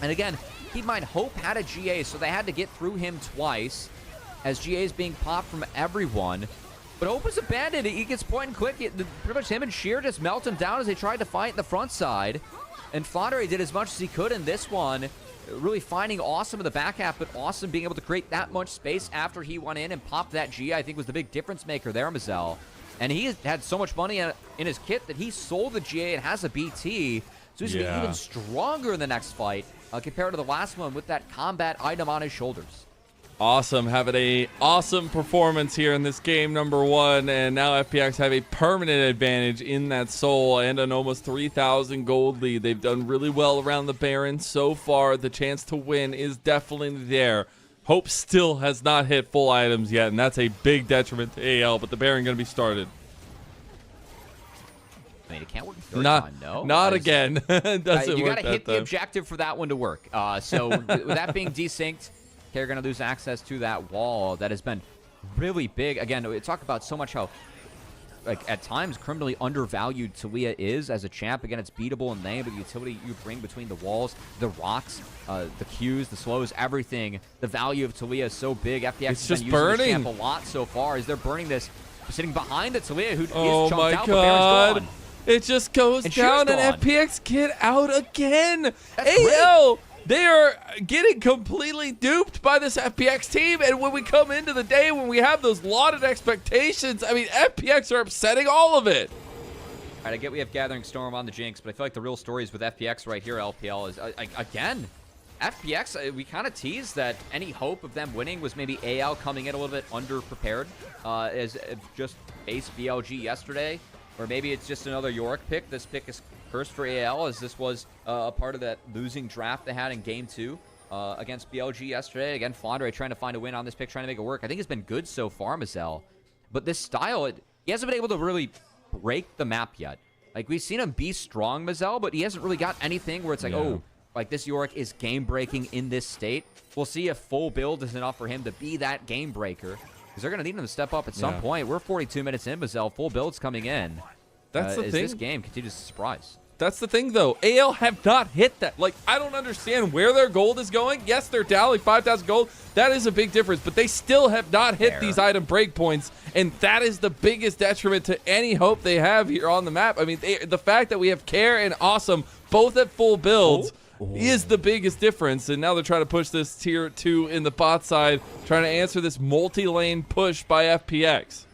And again, keep in mind, Hope had a GA, so they had to get through him twice as GA is being popped from everyone. But Hope is abandoned. He gets point and click. Pretty much him and Sheer just melt him down as they tried to fight the front side. And Flandre did as much as he could in this one, really finding Awesome in the back half, but Awesome being able to create that much space after he went in and popped that G, I think was the big difference maker there, Mazel. And he had so much money in his kit that he sold the GA and has a BT, so he's going to be even stronger in the next fight compared to the last one with that combat item on his shoulders. Awesome, having a awesome performance here in this game number 1, and now FPX have a permanent advantage in that soul and an almost 3,000 gold lead. They've done really well around the Baron so far. The chance to win is definitely there. Hope still has not hit full items yet, and that's a big detriment to AL, but the Baron going to be started. I mean, it can't work third time, no? Not again. Doesn't work. You got to hit the objective for that one to work. So with that being desynced, they're going to lose access to that wall that has been really big. Again, we talk about so much how, like, at times criminally undervalued Taliyah is as a champ. Again, it's beatable in lane, but the utility you bring between the walls, the rocks, the Qs, the slows, everything. The value of Taliyah is so big. FPX has been using this champ a lot so far as they're burning this, sitting behind the Taliyah who is chunked out, but Baron's gone. It just goes down, and FPX get out again. AL, they are getting completely duped by this FPX team, and when we come into the day, when we have those lauded expectations, I mean, FPX are upsetting all of it. All right, I get we have Gathering Storm on the Jinx, but I feel like the real story is with FPX right here, LPL, is, again, FPX, we kind of teased that any hope of them winning was maybe AL coming in a little bit underprepared as just base BLG yesterday. Or maybe it's just another Yorick pick. This pick is cursed for AL, as this was a part of that losing draft they had in Game 2 against BLG yesterday. Again, Flandre trying to find a win on this pick, trying to make it work. I think it's been good so far, Mazel. But this style, he hasn't been able to really break the map yet. Like, we've seen him be strong, Mazel, but he hasn't really got anything where it's like, oh, like this Yorick is game-breaking in this state. We'll see if full build is enough for him to be that game-breaker. Because they're going to need him to step up at some point. We're 42 minutes in, Mazel. Full build's coming in. That's the thing. This game continues to surprise. That's the thing, though. AL have not hit that. Like, I don't understand where their gold is going. Yes, they're down like 5,000 gold. That is a big difference. But they still have not hit these item breakpoints. And that is the biggest detriment to any hope they have here on the map. I mean, the fact that we have Care and Awesome both at full builds is the biggest difference. And now they're trying to push this tier 2 in the bot side, trying to answer this multi-lane push by FPX.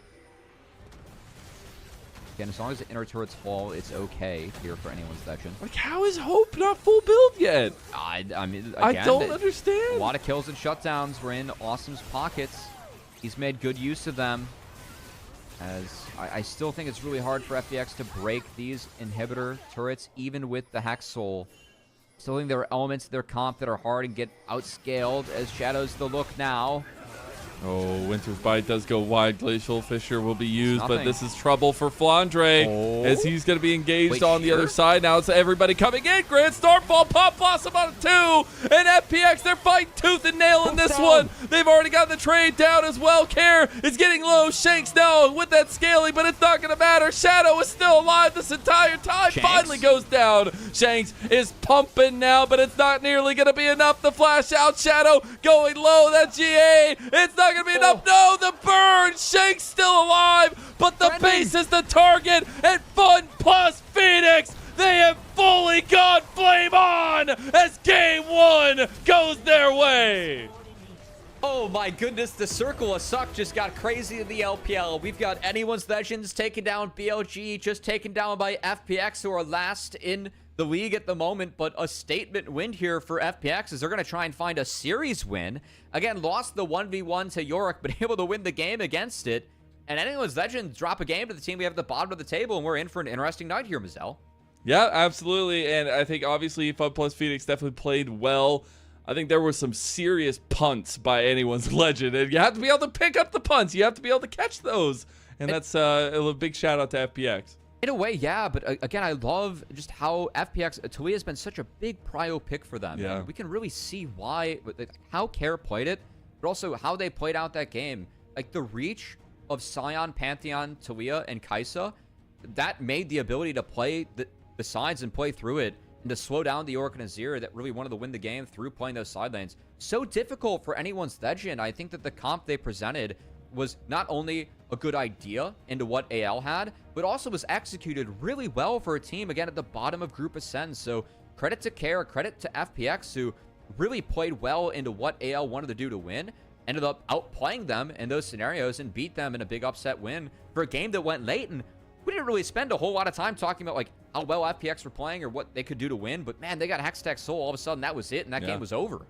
Again, as long as the inner turrets fall, it's okay here for anyone's section. Like, how is Hope not full build yet? I mean, again, I don't understand. A lot of kills and shutdowns were in Awesome's pockets. He's made good use of them. As I still think it's really hard for FPX to break these inhibitor turrets, even with the Hex Soul. Still think there are elements of their comp that are hard and get outscaled as Shadow's the look now. Oh, Winter's Bite does go wide. Glacial Fissure will be used, but this is trouble for Flandre as he's going to be engaged on the other side. Now it's everybody coming in. Grand Starfall, Pop Blossom on 2, and FPX, they're fighting tooth and nail in this one. They've already got the trade down as well. Care is getting low. Shanks now with that scaling, but it's not going to matter. Shadow is still alive this entire time. Shanks finally goes down. Shanks is pumping now, but it's not nearly going to be enough. The flash out. Shadow going low. That GA. It's not going to be enough. No, the burn. Shanks still alive, but the base is the target. And FunPlus Phoenix, they have fully gone flame on as game 1 goes their way. Oh my goodness, the circle of suck just got crazy in the LPL. We've got Anyone's Legends taken down, BLG just taken down by FPX, who are last in the league at the moment, but a statement win here for FPX as they're going to try and find a series win. Again, lost the 1v1 to Yorick, but able to win the game against it. And Anyone's Legends drop a game to the team we have at the bottom of the table, and we're in for an interesting night here, Mazel. Yeah, absolutely. And I think obviously FunPlus Phoenix definitely played well. I think there were some serious punts by Anyone's Legend, and you have to be able to pick up the punts. You have to be able to catch those, and that's a big shout out to FPX. In a way, yeah, but again, I love just how FPX, Talia has been such a big prio pick for them. Yeah. And we can really see why, how Care played it, but also how they played out that game. Like the reach of Sion, Pantheon, Talia, and Kaisa, that made the ability to play the sides and play through it, and to slow down the Orc and Azir that really wanted to win the game through playing those side lanes. So difficult for Anyone's Legend. I think that the comp they presented was not only a good idea into what AL had, but also was executed really well for a team, again, at the bottom of Group Ascend. So credit to Care, credit to FPX, who really played well into what AL wanted to do to win, ended up outplaying them in those scenarios and beat them in a big upset win for a game that went late. And we didn't really spend a whole lot of time talking about like how well FPX were playing or what they could do to win, but man, they got Hextech Soul. All of a sudden, that was it, and that game was over.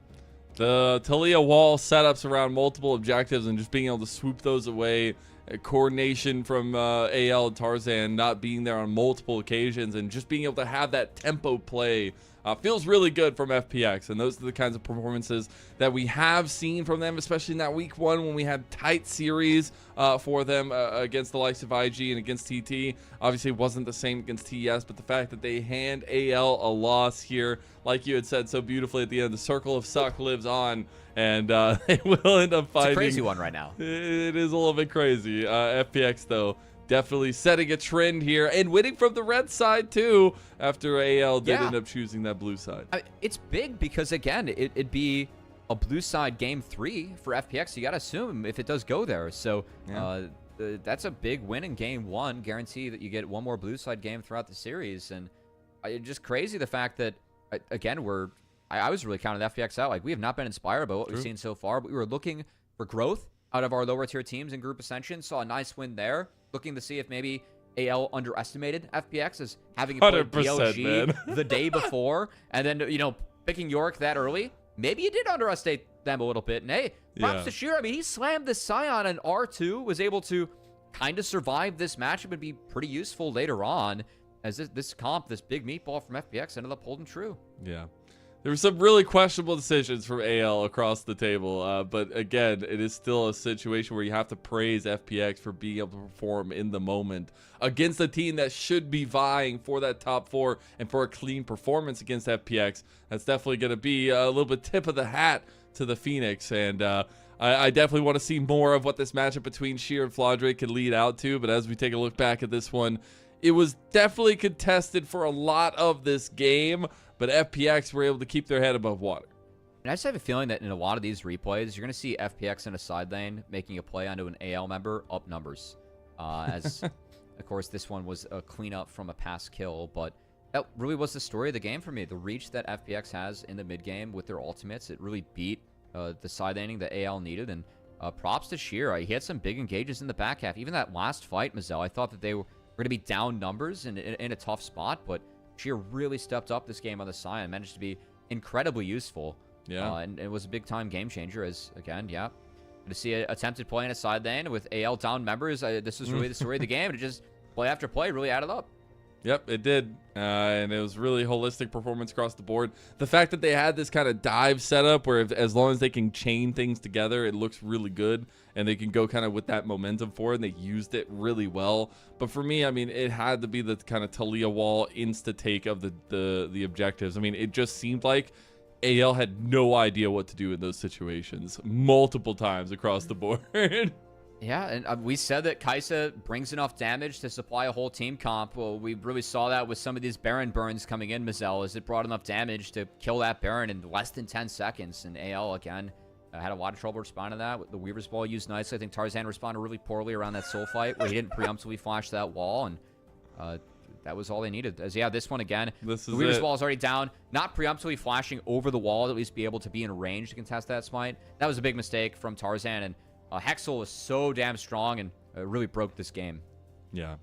The Talia wall setups around multiple objectives and just being able to swoop those away. Coordination from AL and Tarzan not being there on multiple occasions and just being able to have that tempo play feels really good from FPX. And those are the kinds of performances that we have seen from them, especially in that week 1 when we had tight series for them against the likes of IG and against TT. Obviously, it wasn't the same against TES, but the fact that they hand AL a loss here, like you had said so beautifully at the end, the circle of suck lives on, and they will end up fighting. It's a crazy one right now. It is a little bit crazy. FPX, though, definitely setting a trend here and winning from the red side, too, after AL did end up choosing that blue side. It's big because, again, it'd be a blue side game 3 for FPX. You got to assume if it does go there. So that's a big win in game 1. Guarantee that you get one more blue side game throughout the series. And it's just crazy the fact that, again, I was really counting FPX out. Like, we have not been inspired by what we've seen so far, but we were looking for growth out of our lower tier teams in Group Ascension. Saw a nice win there. Looking to see if maybe AL underestimated FPX as having played BLG the day before, and then, you know, picking Yorick that early. Maybe you did underestimate them a little bit. And hey, props to Sheer. I mean, he slammed the Sion, and R2 was able to kind of survive this matchup and be pretty useful later on, as this comp, this big meatball from FPX ended up holding true. Yeah. There were some really questionable decisions from AL across the table, but again, it is still a situation where you have to praise FPX for being able to perform in the moment against a team that should be vying for that top 4 and for a clean performance against FPX. That's definitely going to be a little bit tip of the hat to the Phoenix, and I definitely want to see more of what this matchup between Sheer and Flandre could lead out to, but as we take a look back at this one, it was definitely contested for a lot of this game, but FPX were able to keep their head above water. And I just have a feeling that in a lot of these replays, you're going to see FPX in a side lane making a play onto an AL member up numbers. As, of course, this one was a cleanup from a pass kill, but that really was the story of the game for me. The reach that FPX has in the mid game with their ultimates, it really beat the side laning that AL needed. And props to Sheer. He had some big engages in the back half. Even that last fight, Mazel, I thought that they were going to be down numbers in a tough spot, but Sheer really stepped up this game on the side and managed to be incredibly useful. Yeah. And it was a big-time game changer as, again, to see an attempted play in a side lane with AL down members. This was really the story of the game. And it just, play after play, really added up. Yep, it did. And it was really holistic performance across the board. The fact that they had this kind of dive setup where as long as they can chain things together, it looks really good. And they can go kind of with that momentum forward. And they used it really well. But for me, I mean, it had to be the kind of Talia wall insta-take of the objectives. I mean, it just seemed like AL had no idea what to do in those situations multiple times across the board. Yeah, and we said that Kai'Sa brings enough damage to supply a whole team comp. Well, we really saw that with some of these Baron burns coming in, Mazel, as it brought enough damage to kill that Baron in less than 10 seconds. And AL, again, had a lot of trouble responding to that. The Weaver's Ball used nicely. I think Tarzan responded really poorly around that soul fight where he didn't preemptively flash that wall, and that was all they needed. As yeah, this one again, the Weaver's Ball is already down. Not preemptively flashing over the wall to at least be able to be in range to contest that smite. That was a big mistake from Tarzan, and Hexel is so damn strong and really broke this game. Yeah.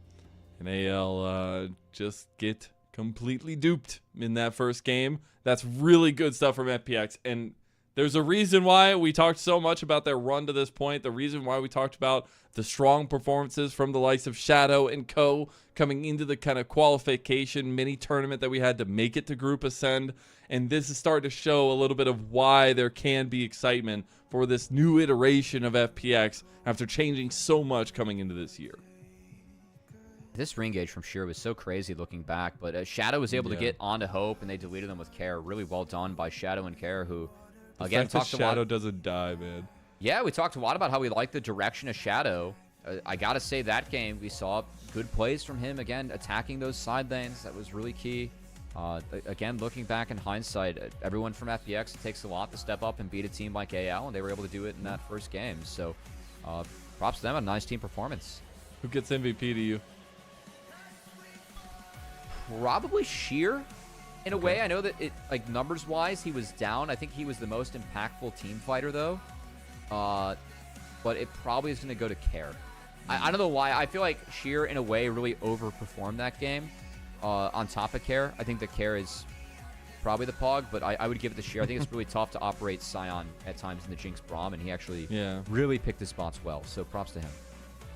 And AL just get completely duped in that first game. That's really good stuff from FPX. And there's a reason why we talked so much about their run to this point. The reason why we talked about the strong performances from the likes of Shadow and Co. coming into the kind of qualification mini tournament that we had to make it to Group Ascend. And this is starting to show a little bit of why there can be excitement for this new iteration of FPX after changing so much coming into this year. This ring gauge from Sheer was so crazy looking back, but Shadow was able to get onto Hope, and they deleted them with Care. Really well done by Shadow and Care, who, again, talked a lot. Shadow doesn't die, man. Yeah, we talked a lot about how we like the direction of Shadow. I got to say, that game, we saw good plays from him, again, attacking those side lanes. That was really key. Again, looking back in hindsight, everyone from FPX, it takes a lot to step up and beat a team like AL, and they were able to do it in that first game. So, props to them, a nice team performance. Who gets MVP to you? Probably Sheer, in a way. I know that like numbers-wise, he was down. I think he was the most impactful team fighter, though. But it probably is going to go to Care. I don't know why. I feel like Sheer, in a way, really overperformed that game. On top of Care, I think the Care is probably the Pog, but I would give it to Sheer. I think it's really tough to operate Sion at times in the Jinx Braum, and he actually really picked his spots well. So props to him.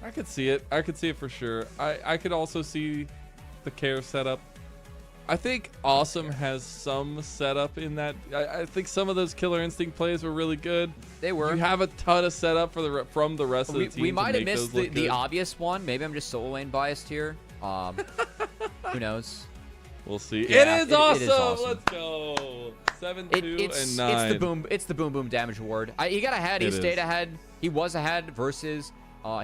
I could see it. I could see it for sure. I could also see the Care setup. I think Awesome has some setup in that. I think some of those Killer Instinct plays were really good. They were. You have a ton of setup from the rest of the team. We might have missed the obvious one. Maybe I'm just solo lane biased here. Who knows? We'll see. Yeah, it is awesome. Let's go. 7-2 and 9. It's the boom damage award. He got ahead. He stayed ahead. He was ahead versus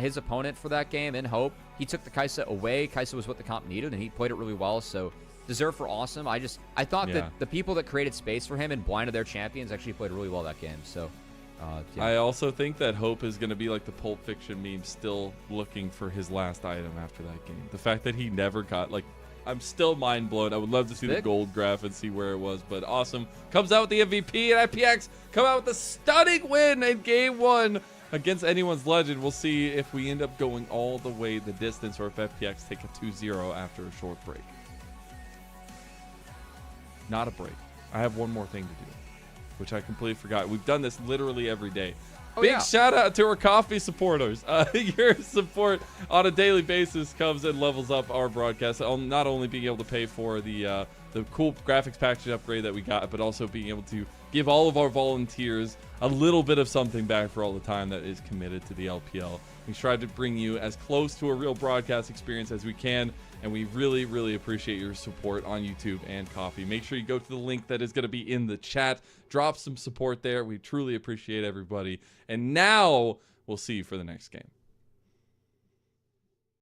his opponent for that game in Hope. He took the Kai'Sa away. Kai'Sa was what the comp needed, and he played it really well. So deserved for Awesome. I thought that the people that created space for him and blinded their champions actually played really well that game. So I also think that Hope is going to be like the Pulp Fiction meme, still looking for his last item after that game. The fact that he never got, like, I'm still mind blown. I would love to see the gold graph and see where it was, but Awesome comes out with the MVP, and IPX come out with a stunning win in game 1 against anyone's legend. We'll see if we end up going all the way the distance or if FPX take a 2-0 after a short break. Not a break. I have one more thing to do, which I completely forgot. We've done this literally every day. Big shout out to our coffee supporters. Your support on a daily basis comes and levels up our broadcast. Not only being able to pay for the cool graphics package upgrade that we got, but also being able to give all of our volunteers a little bit of something back for all the time that is committed to the LPL. We try to bring you as close to a real broadcast experience as we can, and we really, really appreciate your support on YouTube and Coffee. Make sure you go to the link that is going to be in the chat. Drop some support there. We truly appreciate everybody. And now we'll see you for the next game.